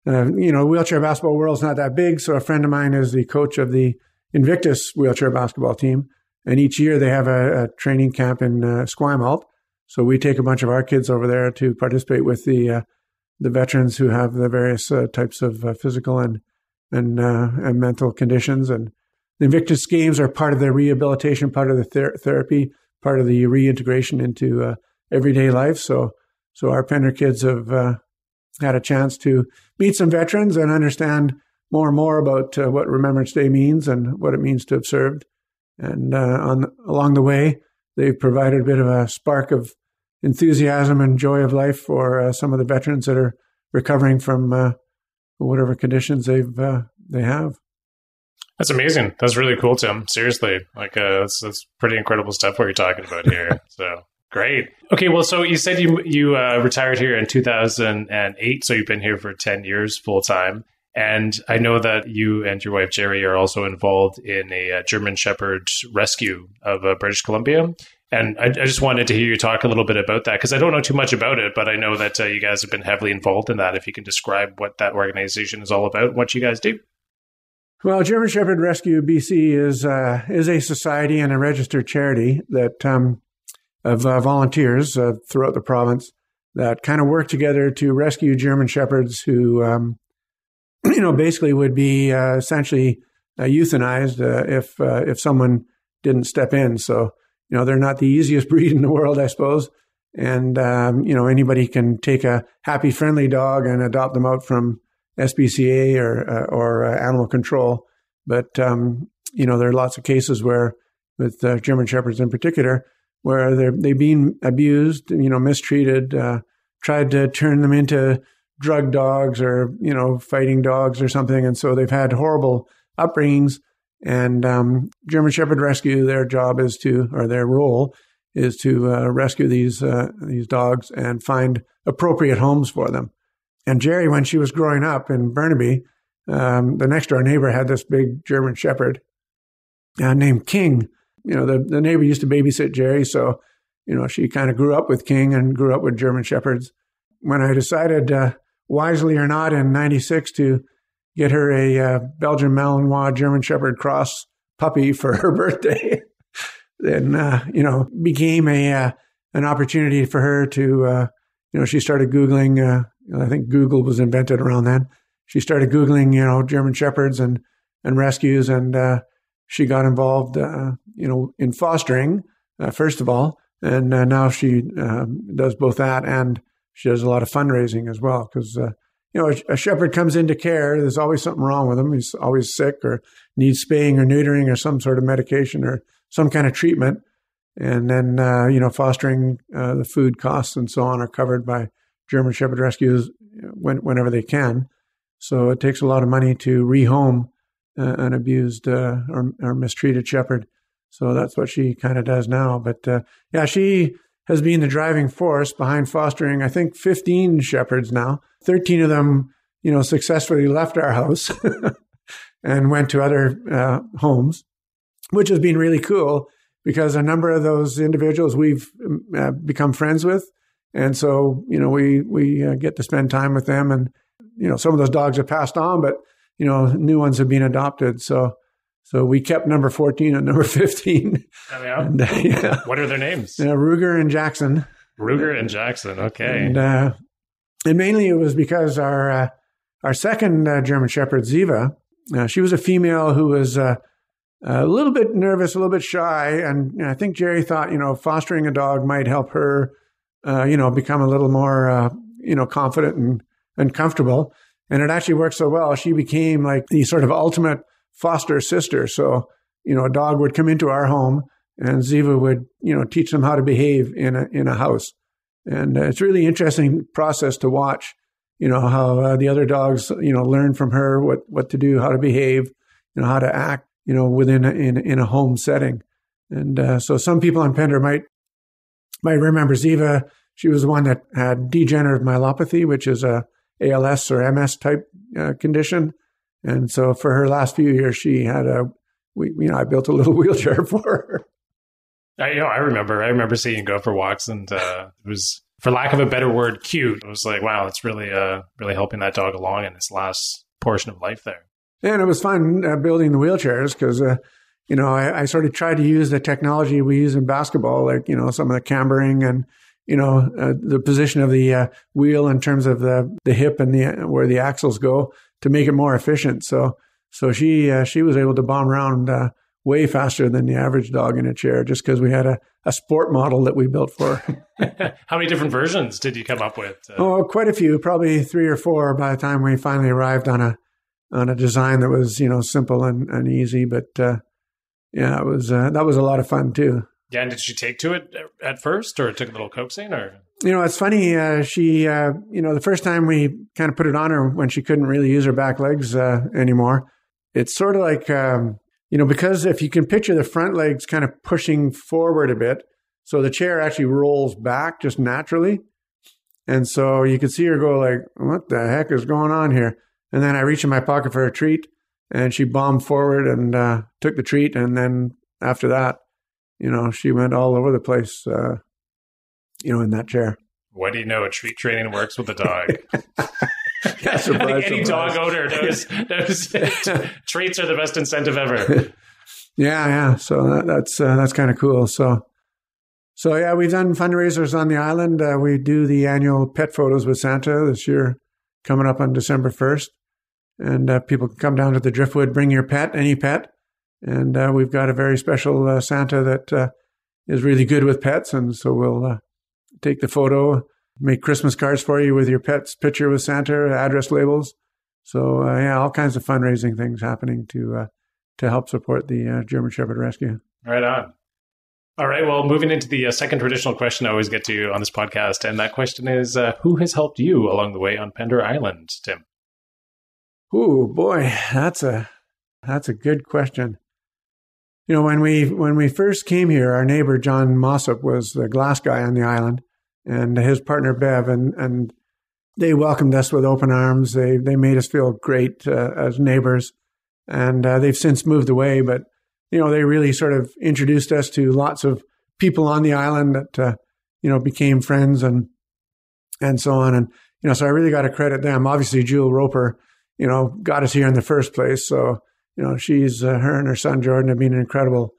wheelchair basketball world's not that big. So a friend of mine is the coach of the Invictus wheelchair basketball team, and each year they have a training camp in Esquimalt. So we take a bunch of our kids over there to participate with the veterans who have the various types of physical and mental conditions. And the Invictus Games are part of the rehabilitation, part of the therapy, part of the reintegration into everyday life. So our Pender kids have had a chance to meet some veterans and understand more and more about what Remembrance Day means and what it means to have served. And along the way, they've provided a bit of a spark of enthusiasm and joy of life for some of the veterans that are recovering from whatever conditions they have. That's amazing. That's really cool, Tim. Seriously, that's pretty incredible stuff what you're talking about here. So great. Okay, well, so you said you retired here in 2008, so you've been here for 10 years full time. And I know that you and your wife, Gerry, are also involved in a German Shepherd rescue of British Columbia. And I just wanted to hear you talk a little bit about that, because I don't know too much about it, but I know that you guys have been heavily involved in that. If you can describe what that organization is all about, what you guys do. Well, German Shepherd Rescue BC is a society and a registered charity that of volunteers throughout the province that kind of work together to rescue German Shepherds who, basically would be essentially euthanized if someone didn't step in. So, they're not the easiest breed in the world, I suppose. And, anybody can take a happy, friendly dog and adopt them out from SPCA or animal control. But, there are lots of cases where, with German Shepherds in particular, where they've been abused, mistreated, tried to turn them into drug dogs or, fighting dogs or something. And so they've had horrible upbringings. And German Shepherd Rescue, their role is to rescue these dogs and find appropriate homes for them. And Gerry, when she was growing up in Burnaby, the next door neighbor had this big German Shepherd named King. The neighbor used to babysit Gerry, so, she kind of grew up with King and grew up with German Shepherds. When I decided, wisely or not, in 96 to get her a Belgian Malinois German Shepherd cross puppy for her birthday, then, became an opportunity for her to, she started Googling, I think Google was invented around then. She started Googling, German Shepherds and rescues, and she got involved, in fostering, first of all. And now she does both that, and she does a lot of fundraising as well. Because, a shepherd comes into care, there's always something wrong with him. He's always sick or needs spaying or neutering or some sort of medication or some kind of treatment. And then, fostering, the food costs and so on are covered by German Shepherd Rescues whenever they can. So it takes a lot of money to rehome an abused or mistreated shepherd. So that's what she kind of does now. But she has been the driving force behind fostering, I think, 15 shepherds now. 13 of them, successfully left our house and went to other homes, which has been really cool because a number of those individuals we've become friends with. And so, we get to spend time with them, and, some of those dogs have passed on, but, new ones have been adopted. So we kept number 14 and number 15. Oh, yeah. And, What are their names? Ruger and Jackson. Ruger and Jackson. Okay. And mainly it was because our second German Shepherd, Ziva, she was a female who was a little bit nervous, a little bit shy. And I think Gerry thought, fostering a dog might help her, become a little more, confident and comfortable. And it actually worked so well. She became like the sort of ultimate foster sister. So, a dog would come into our home and Ziva would, teach them how to behave in a house. And it's really interesting process to watch, how the other dogs, learn from her what to do, how to behave, how to act, within in a home setting. And so some people on Pender might remember Ziva. She was the one that had degenerative myelopathy, which is a ALS or MS type condition. And so for her last few years, she had I built a little wheelchair for her. I remember seeing you go for walks, and it was, for lack of a better word, cute. It was like, wow, it's really helping that dog along in its last portion of life there. And it was fun building the wheelchairs because, I sort of tried to use the technology we use in basketball, like, some of the cambering and, the position of the wheel in terms of the hip and where the axles go to make it more efficient. So she was able to bomb around way faster than the average dog in a chair just because we had a sport model that we built for her. How many different versions did you come up with? Oh, quite a few, probably 3 or 4 by the time we finally arrived on a design that was, simple and easy. But it was that was a lot of fun too. Yeah, and did she take to it at first, or it took a little coaxing, or? It's funny. She, the first time we kind of put it on her when she couldn't really use her back legs anymore, it's sort of like, because if you can picture the front legs kind of pushing forward a bit, so the chair actually rolls back just naturally. And so you could see her go like, what the heck is going on here? And then I reached in my pocket for a treat, and she bombed forward and took the treat. And then after that, she went all over the place, in that chair. What do you know? Treat training works with a dog. Yeah, surprise, any dog owner knows treats are the best incentive ever. Yeah. So that's kind of cool. So yeah, we've done fundraisers on the island. We do the annual pet photos with Santa this year, coming up on December 1st. And people can come down to the Driftwood, bring your pet, any pet. And we've got a very special Santa that is really good with pets. And so we'll take the photo, make Christmas cards for you with your pet's picture with Santa, address labels. So all kinds of fundraising things happening to help support the German Shepherd Rescue. Right on. All right. Well, moving into the second traditional question I always get to on this podcast. And that question is, who has helped you along the way on Pender Island, Tim? Oh, boy, that's a good question. When we first came here, our neighbor, John Mossop, was the glass guy on the island, and his partner, Bev, and they welcomed us with open arms. They made us feel great as neighbors, and they've since moved away, but, they really sort of introduced us to lots of people on the island that, became friends and so on. And, so I really got to credit them. Obviously, Jewel Roper, got us here in the first place. So, she's, her and her son, Jordan, have been an incredible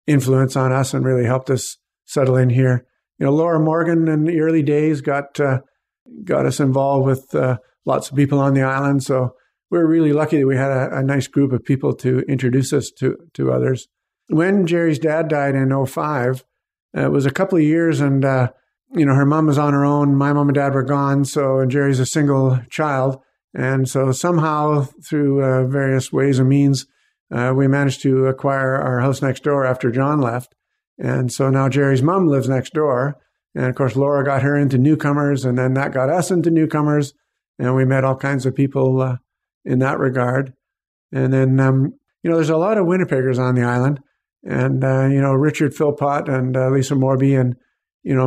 influence on us and really helped us settle in here. Laura Morgan in the early days got us involved with lots of people on the island. So we're really lucky that we had a nice group of people to introduce us to others. When Gerry's dad died in 2005, it was a couple of years and, her mom was on her own. My mom and dad were gone. And Gerry's a single child. And so somehow through various ways and means, we managed to acquire our house next door after John left. And so now Gerry's mom lives next door. And of course, Laura got her into newcomers, and then that got us into newcomers. And we met all kinds of people in that regard. And then, there's a lot of Winnipeggers on the island. And, Richard Philpott and Lisa Morby and,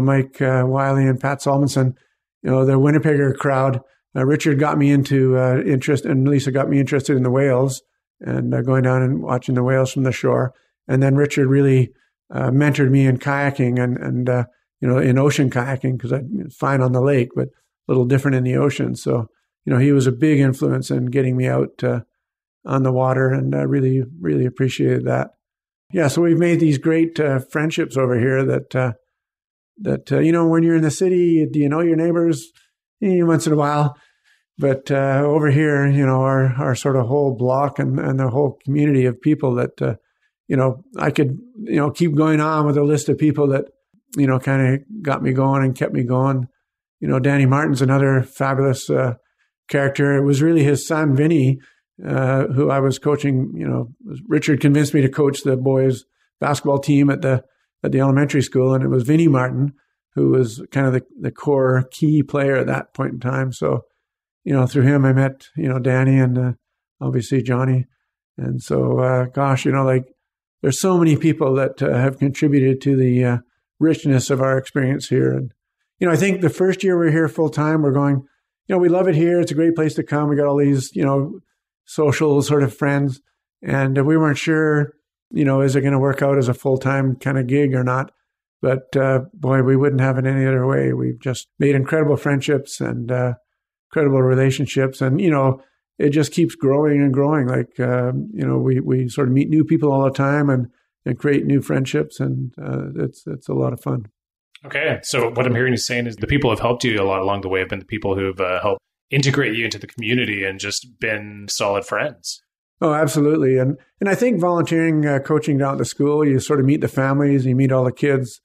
Mike Wiley and Pat Solmonson, the Winnipegger crowd. Richard got me into interest, and Lisa got me interested in the whales and going down and watching the whales from the shore. And then Richard really mentored me in kayaking and in ocean kayaking, because I'm fine on the lake, but a little different in the ocean. So, he was a big influence in getting me out on the water, and really, really appreciated that. Yeah, so we've made these great friendships over here that when you're in the city, do you know your neighbors? Once in a while. But over here, our sort of whole block and the whole community of people that, I could, keep going on with a list of people that, kind of got me going and kept me going. Danny Martin's another fabulous character. It was really his son, Vinny, who I was coaching. Richard convinced me to coach the boys basketball team at the elementary school. And it was Vinny Martin, who was kind of the core key player at that point in time. So, through him, I met, Danny and obviously Johnny. And so, there's so many people that have contributed to the richness of our experience here. And, I think the first year we were here full time, we're going, we love it here. It's a great place to come. We got all these, social sort of friends. And we weren't sure, is it going to work out as a full-time kind of gig or not? But boy, we wouldn't have it any other way. We've just made incredible friendships and incredible relationships. And, it just keeps growing and growing. Like, we sort of meet new people all the time and create new friendships. And it's a lot of fun. Okay. So what I'm hearing you saying is the people who have helped you a lot along the way have been the people who've helped integrate you into the community and just been solid friends. Oh, absolutely. And I think volunteering, coaching down at the school, you sort of meet the families, you meet all the kids,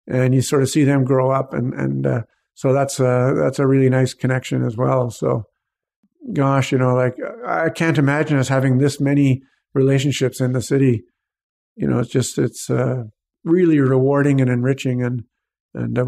and you sort of see them grow up. And so that's a really nice connection as well. So, gosh, I can't imagine us having this many relationships in the city. It's really rewarding and enriching, and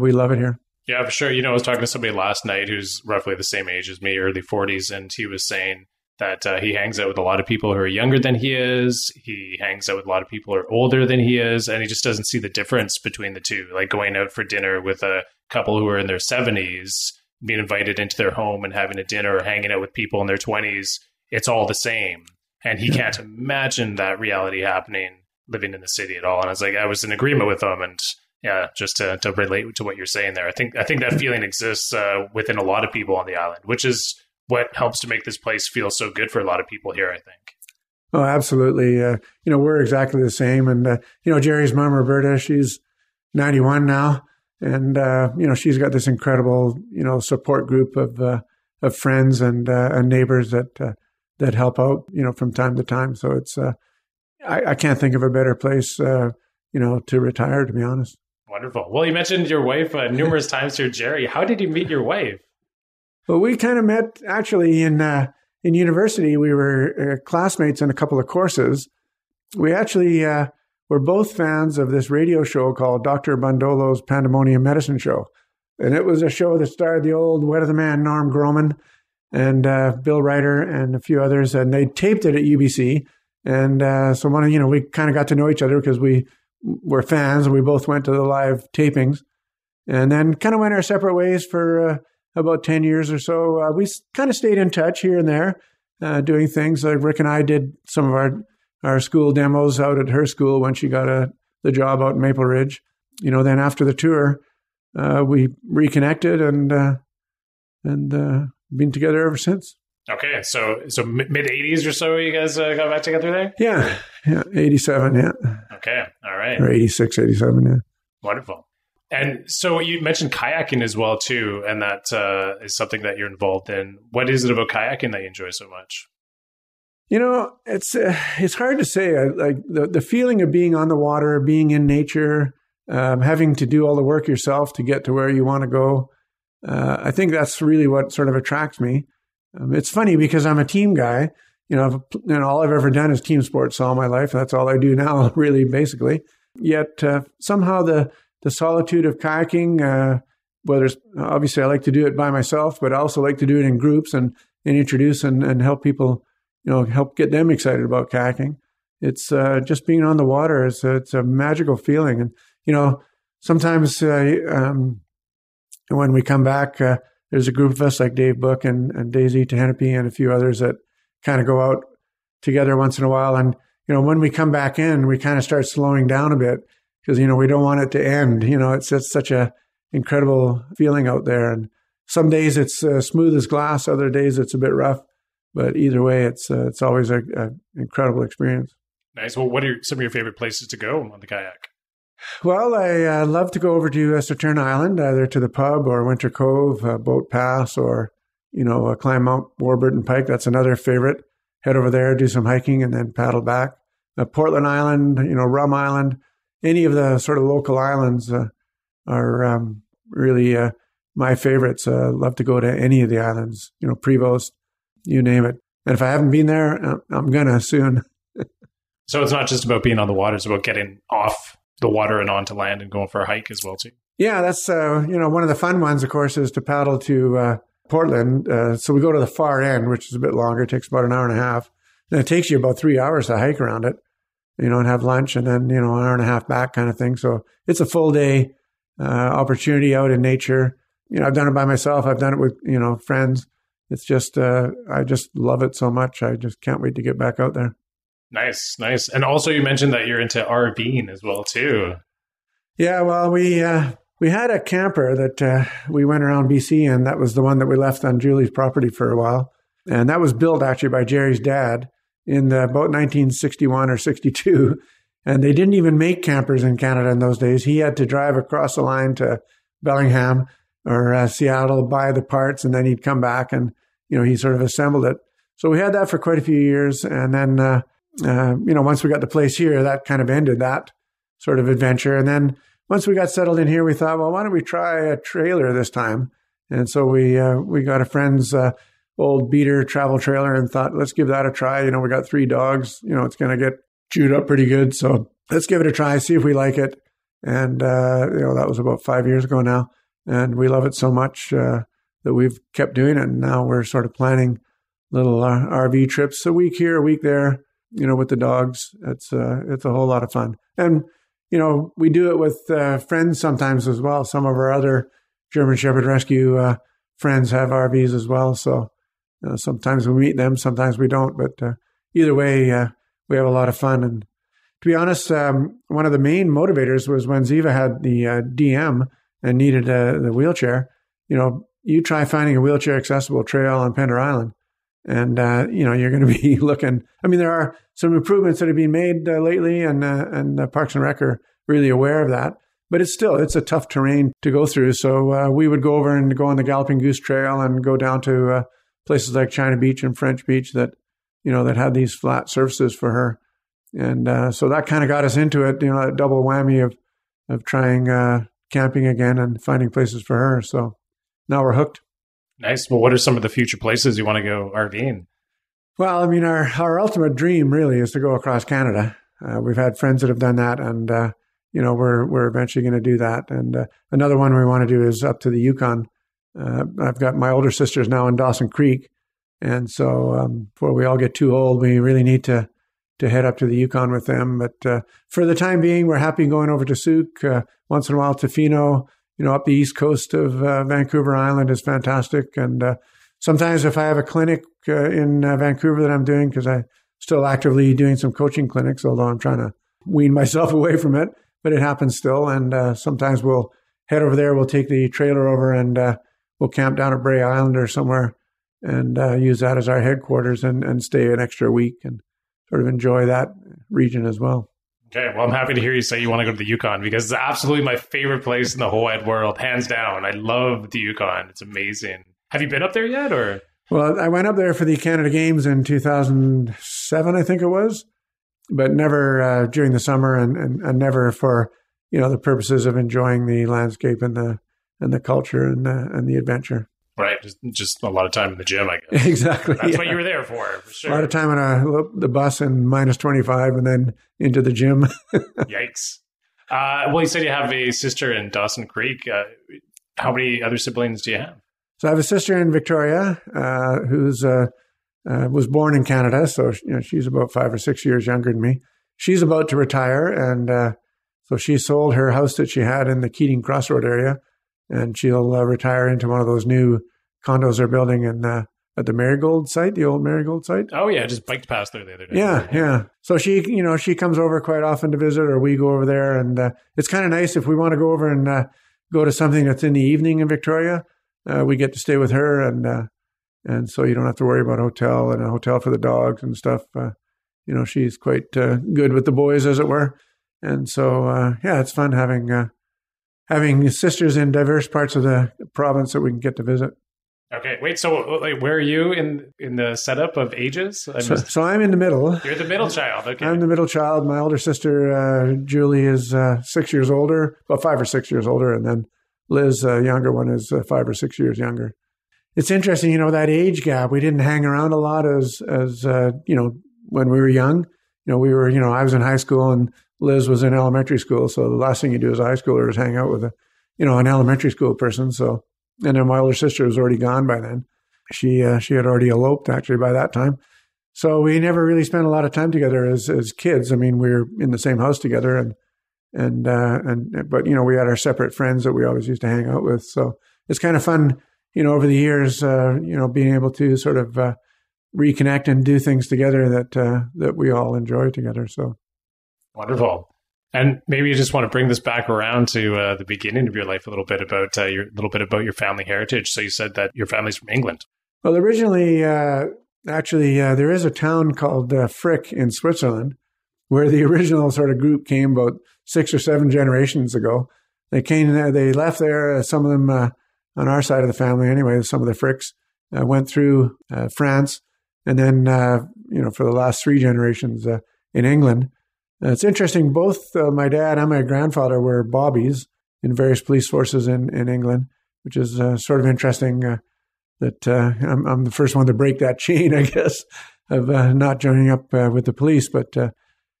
we love it here. Yeah, for sure. I was talking to somebody last night who's roughly the same age as me, early 40s, and he was saying that he hangs out with a lot of people who are younger than he is. He hangs out with a lot of people who are older than he is, and he just doesn't see the difference between the two. Like going out for dinner with a couple who are in their 70s, being invited into their home and having a dinner, or hanging out with people in their 20s, it's all the same. And he can't imagine that reality happening living in the city at all. And I was in agreement with them. And yeah, just to relate to what you're saying there, I think that feeling exists within a lot of people on the island, which is what helps to make this place feel so good for a lot of people here, I think. Oh, absolutely. We're exactly the same. And, Gerry's mom, Roberta, she's 91 now. And, she's got this incredible, support group of friends and neighbors that help out, from time to time. So it's, I can't think of a better place, to retire, to be honest. Wonderful. Well, you mentioned your wife numerous times here, Gerry. How did you meet your wife? Well, we kind of met actually in university. We were classmates in a couple of courses. We actually were both fans of this radio show called Dr. Bundolo's Pandemonium Medicine Show. And it was a show that starred the old weatherman Norm Groman and Bill Ryder and a few others. And they taped it at UBC. And so we kind of got to know each other because we were fans and we both went to the live tapings. And then kind of went our separate ways for about 10 years or so. We kind of stayed in touch here and there, doing things like Rick and I did some of our school demos out at her school when she got the job out in Maple Ridge. Then after the tour, we reconnected and been together ever since. Okay, so mid 80s or so, you guys got back together there? Yeah, 87, yeah. Okay, all right. Or 86, 87, yeah. Wonderful. And so you mentioned kayaking as well, too, and that is something that you're involved in. What is it about kayaking that you enjoy so much? It's hard to say. Like the feeling of being on the water, being in nature, having to do all the work yourself to get to where you want to go. I think that's really what sort of attracts me. It's funny because I'm a team guy. All I've ever done is team sports all my life. That's all I do now, really, basically. Yet somehow the solitude of kayaking, obviously I like to do it by myself, but I also like to do it in groups and introduce and help people, help get them excited about kayaking. It's just being on the water. It's a magical feeling. And, sometimes when we come back, there's a group of us like Dave Book and Daisy Tehanepi and a few others that kind of go out together once in a while. And, when we come back in, we kind of start slowing down a bit because, we don't want it to end. It's just such a incredible feeling out there. And some days it's smooth as glass. Other days it's a bit rough. But either way, it's always an incredible experience. Nice. Well, what are some of your favorite places to go on the kayak? Well, I love to go over to Saturn Island, either to the pub or Winter Cove, Boat Pass, or, climb Mount Warburton Pike. That's another favorite. Head over there, do some hiking, and then paddle back. Portland Island, Rum Island, any of the sort of local islands are really my favorites. Love to go to any of the islands, Prevost, you name it. And if I haven't been there, I'm going to soon. So it's not just about being on the water, it's about getting off the water and onto land and going for a hike as well, too. Yeah, that's, one of the fun ones, of course, is to paddle to Portland. So we go to the far end, which is a bit longer. It takes about an hour and a half. And it takes you about 3 hours to hike around it, and have lunch and then, an hour and a half back kind of thing. So it's a full day opportunity out in nature. I've done it by myself. I've done it with, friends. It's just, I just love it so much. I just can't wait to get back out there. Nice. And also you mentioned that you're into RVing as well, too. Yeah, well, we had a camper that we went around BC, and that was the one that we left on Julie's property for a while. And that was built actually by Gerry's dad in about 1961 or 62. And they didn't even make campers in Canada in those days. He had to drive across the line to Bellingham or Seattle, buy the parts, and then he'd come back and, he sort of assembled it. So we had that for quite a few years. And then, once we got the place here, that kind of ended that sort of adventure. And then once we got settled in here, we thought, well, why don't we try a trailer this time? And so we got a friend's old beater travel trailer and thought, let's give that a try. We got 3 dogs, it's going to get chewed up pretty good. So let's give it a try, see if we like it. And, that was about 5 years ago now. And we love it so much that we've kept doing it. And now we're sort of planning little RV trips, a week here, a week there, with the dogs. It's a whole lot of fun. And, we do it with friends sometimes as well. Some of our other German Shepherd Rescue friends have RVs as well. So sometimes we meet them, sometimes we don't. But either way, we have a lot of fun. And to be honest, one of the main motivators was when Ziva had the DM and needed the wheelchair. You try finding a wheelchair accessible trail on Pender Island, and you're going to be looking. I mean, there are some improvements that have been made lately, and Parks and Rec are really aware of that. But it's a tough terrain to go through. So we would go over and go on the Galloping Goose Trail and go down to places like China Beach and French Beach that had these flat surfaces for her. And so that kind of got us into it, that double whammy of trying camping again and finding places for her. So now we're hooked. Nice. Well, what are some of the future places you want to go RVing? Well, I mean, our ultimate dream really is to go across Canada. We've had friends that have done that, and we're eventually going to do that. And another one we want to do is up to the Yukon. I've got my older sisters now in Dawson Creek, and so before we all get too old, we really need to head up to the Yukon with them. But for the time being, we're happy going over to Souk, once in a while Tofino, up the east coast of Vancouver Island is fantastic. And sometimes if I have a clinic in Vancouver that I'm doing, because I'm still actively doing some coaching clinics, although I'm trying to wean myself away from it, but it happens still. And sometimes we'll head over there, we'll take the trailer over and we'll camp down at Bray Island or somewhere and use that as our headquarters and stay an extra week and sort of enjoy that region as well. Okay, well, I'm happy to hear you say you want to go to the Yukon because it's absolutely my favorite place in the whole wide world, hands down. I love the Yukon. It's amazing. Have you been up there yet, or? Well, I went up there for the Canada Games in 2007, I think it was, but never during the summer and never for, the purposes of enjoying the landscape and the culture and the adventure. Right, just a lot of time in the gym, I guess. Exactly. That's what you were there for sure. A lot of time on the bus and minus 25 and then into the gym. Yikes. Well, you said you have a sister in Dawson Creek. How many other siblings do you have? So I have a sister in Victoria who's was born in Canada. So she's about 5 or 6 years younger than me. She's about to retire. And so she sold her house that she had in the Keating Crossroad area. And she'll retire into one of those new condos they're building at the Marigold site, the old Marigold site. Oh yeah, just biked past there the other day. Yeah. So she comes over quite often to visit, or we go over there, and it's kind of nice if we want to go over and go to something that's in the evening in Victoria. We get to stay with her, and so you don't have to worry about a hotel for the dogs and stuff. She's quite good with the boys, as it were, and so it's fun having sisters in diverse parts of the province that we can get to visit. Okay, wait. So, where are you in the setup of ages? So I'm in the middle. You're the middle child. Okay, I'm the middle child. My older sister Julie is 6 years older, about 5 or 6 years older, and then Liz, younger one, is 5 or 6 years younger. It's interesting, that age gap. We didn't hang around a lot as when we were young. I was in high school and Liz was in elementary school, so the last thing you do as a high schooler is hang out with an elementary school person. So, and then my older sister was already gone by then. She had already eloped actually by that time. So we never really spent a lot of time together as kids. I mean, we were in the same house together, but we had our separate friends that we always used to hang out with. So it's kind of fun, over the years, being able to sort of reconnect and do things together that we all enjoy together. So. Wonderful. And maybe you just want to bring this back around to the beginning of your life a little bit about your family heritage. So you said that your family's from England. Well, originally, there is a town called Frick in Switzerland, where the original sort of group came about 6 or 7 generations ago. They came there, they left there. Some of them on our side of the family, anyway. Some of the Fricks went through France, and then for the last 3 generations in England. It's interesting, both my dad and my grandfather were bobbies in various police forces in England, which is sort of interesting that I'm the first one to break that chain, I guess, of not joining up with the police. But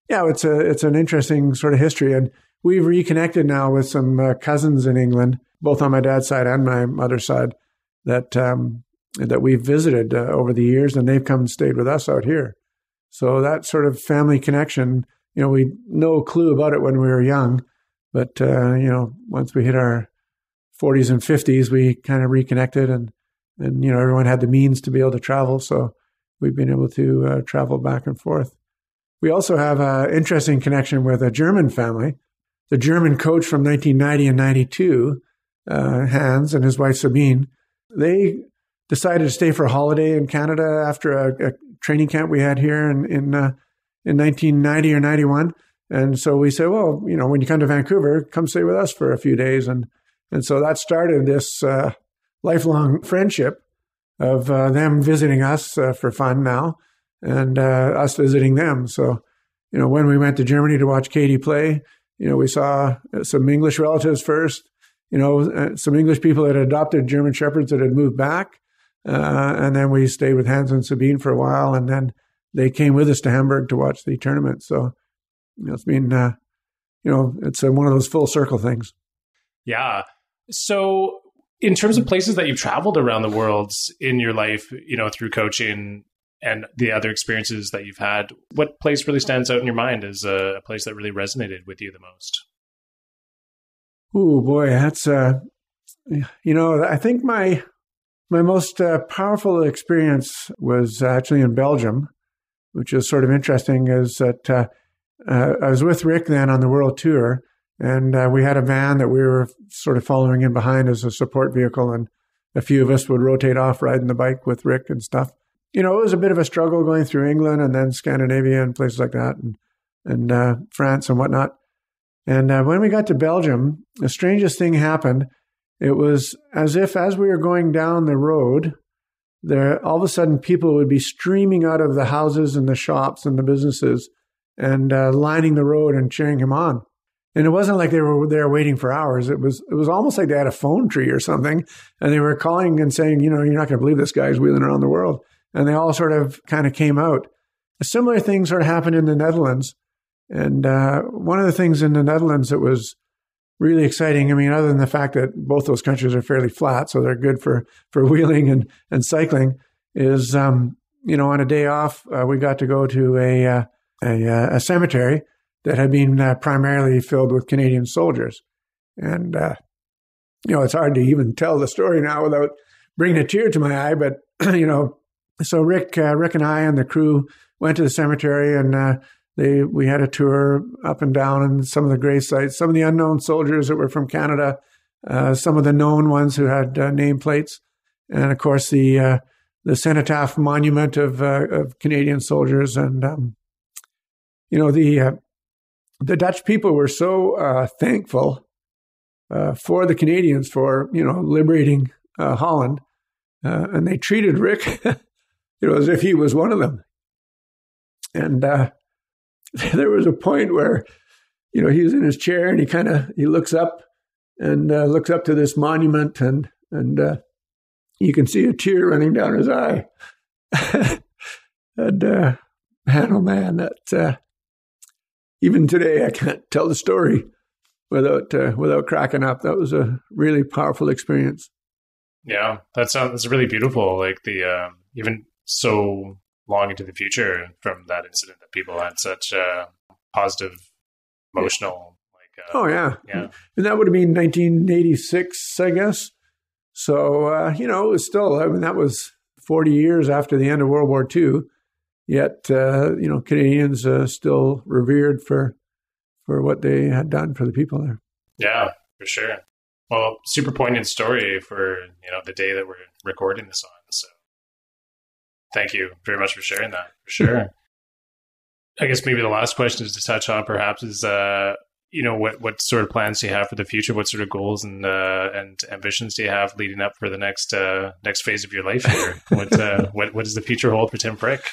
it's an interesting sort of history. And we've reconnected now with some cousins in England, both on my dad's side and my mother's side, that we've visited over the years, and they've come and stayed with us out here. So that sort of family connection, we no clue about it when we were young, but, once we hit our 40s and 50s, we kind of reconnected and everyone had the means to be able to travel. So we've been able to travel back and forth. we also have an interesting connection with a German family. The German coach from 1990 and 92, Hans and his wife Sabine, they decided to stay for a holiday in Canada after a training camp we had here in 1990 or 91. And so we said, well, when you come to Vancouver, come stay with us for a few days. And so that started this lifelong friendship of them visiting us for fun now and us visiting them. So, when we went to Germany to watch Katie play, we saw some English relatives first, some English people that had adopted German Shepherds that had moved back. And then we stayed with Hansen and Sabine for a while. And then they came with us to Hamburg to watch the tournament. So, it's been, it's one of those full circle things. Yeah. So in terms of places that you've traveled around the world in your life, through coaching and the other experiences that you've had, what place really stands out in your mind as a place that really resonated with you the most? Oh boy, that's, I think my most powerful experience was actually in Belgium, which is sort of interesting, is that I was with Rick then on the world tour, and we had a van that we were sort of following in behind as a support vehicle, and a few of us would rotate off riding the bike with Rick and stuff. It was a bit of a struggle going through England and then Scandinavia and places like that, and France and whatnot. And when we got to Belgium, the strangest thing happened. It was as if as we were going down the road, there all of a sudden people would be streaming out of the houses and the shops and the businesses and lining the road and cheering him on. And it wasn't like they were there waiting for hours. It was almost like they had a phone tree or something, and they were calling and saying, you're not going to believe this guy's wheeling around the world. And they all sort of kind of came out. A similar thing sort of happened in the Netherlands. And one of the things in the Netherlands that was really exciting, other than the fact that both those countries are fairly flat, so they're good for wheeling and cycling, is, on a day off, we got to go to a cemetery that had been primarily filled with Canadian soldiers. And, it's hard to even tell the story now without bringing a tear to my eye, but, so Rick and I and the crew went to the cemetery, and we had a tour up and down and some of the grave sites, some of the unknown soldiers that were from Canada, some of the known ones who had nameplates, and of course the cenotaph monument of Canadian soldiers. And the Dutch people were so thankful for the Canadians for liberating Holland, and they treated Rick as if he was one of them. And there was a point where, he was in his chair and he looks up and looks up to this monument, and you can see a tear running down his eye. And oh man, that even today I can't tell the story without cracking up. That was a really powerful experience. Yeah, that's really beautiful. Like the even so long into the future from that incident, that people had such positive, emotional, oh yeah. And that would have been 1986, I guess. So it was still, that was 40 years after the end of World War II. Yet Canadians still revered for what they had done for the people there. Yeah, for sure. Well, super poignant story for the day that we're recording this on. So thank you very much for sharing that, for sure. I guess maybe the last question is to touch on perhaps is, what sort of plans do you have for the future? What sort of goals and ambitions do you have leading up for the next phase of your life here? What does the future hold for Tim Frick?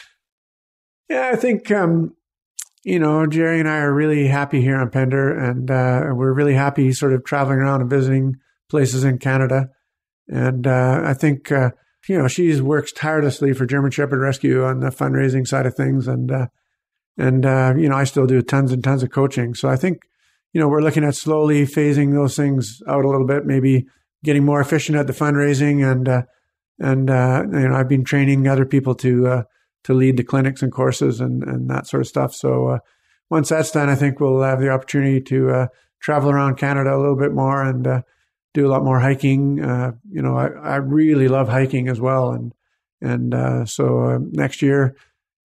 Yeah, I think, Gerry and I are really happy here on Pender, and we're really happy sort of traveling around and visiting places in Canada. And I think, she works tirelessly for German Shepherd Rescue on the fundraising side of things. And I still do tons and tons of coaching. So I think, we're looking at slowly phasing those things out a little bit, maybe getting more efficient at the fundraising. And I've been training other people to lead the clinics and courses and that sort of stuff. So once that's done, I think we'll have the opportunity to travel around Canada a little bit more and do a lot more hiking. I really love hiking as well. And so next year,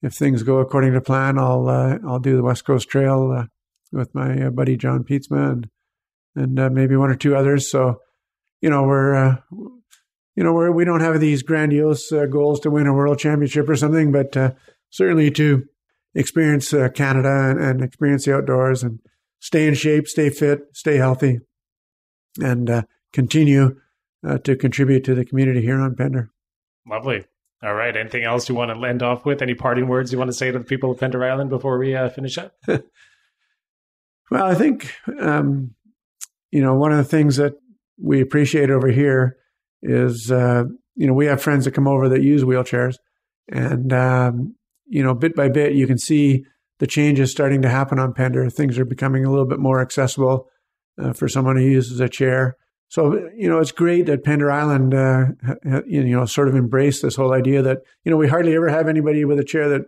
if things go according to plan, I'll do the West Coast Trail with my buddy John Pietzma and maybe one or two others. So, we don't have these grandiose goals to win a world championship or something, but certainly to experience Canada and experience the outdoors and stay in shape, stay fit, stay healthy, and continue to contribute to the community here on Pender. Lovely. All right. Anything else you want to end off with? Any parting words you want to say to the people of Pender Island before we finish up? Well, I think, one of the things that we appreciate over here is, we have friends that come over that use wheelchairs. And, bit by bit, you can see the changes starting to happen on Pender. Things are becoming a little bit more accessible for someone who uses a chair. So, it's great that Pender Island, sort of embraced this whole idea that, we hardly ever have anybody with a chair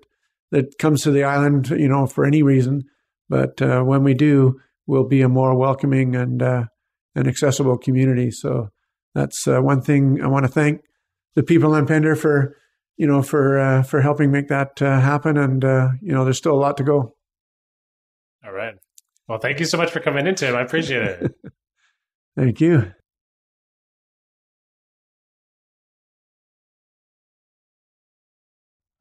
that comes to the island, for any reason. But when we do, we'll be a more welcoming and accessible community. So that's one thing I want to thank the people on Pender for helping make that happen. And, there's still a lot to go. All right. Well, thank you so much for coming in, Tim. I appreciate it. Thank you.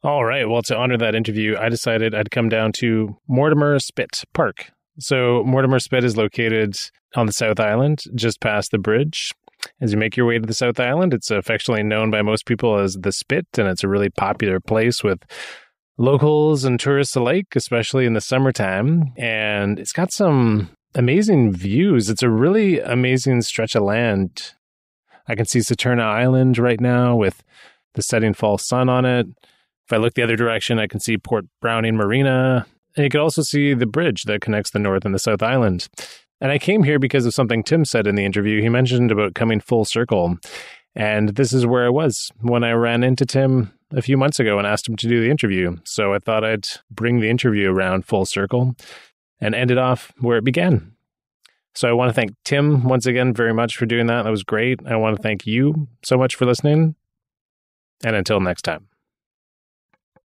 All right. Well, to honor that interview, I decided I'd come down to Mortimer Spit Park. So Mortimer Spit is located on the South Island, just past the bridge. As you make your way to the South Island, it's affectionately known by most people as the Spit, and it's a really popular place with locals and tourists alike, especially in the summertime. And it's got some amazing views. It's a really amazing stretch of land. I can see Saturna Island right now with the setting fall sun on it. If I look the other direction, I can see Port Browning Marina. And you can also see the bridge that connects the North and the South Island. And I came here because of something Tim said in the interview. He mentioned about coming full circle. And this is where I was when I ran into Tim a few months ago and asked him to do the interview. So I thought I'd bring the interview around full circle and end it off where it began. So I want to thank Tim once again very much for doing that. That was great. I want to thank you so much for listening. And until next time.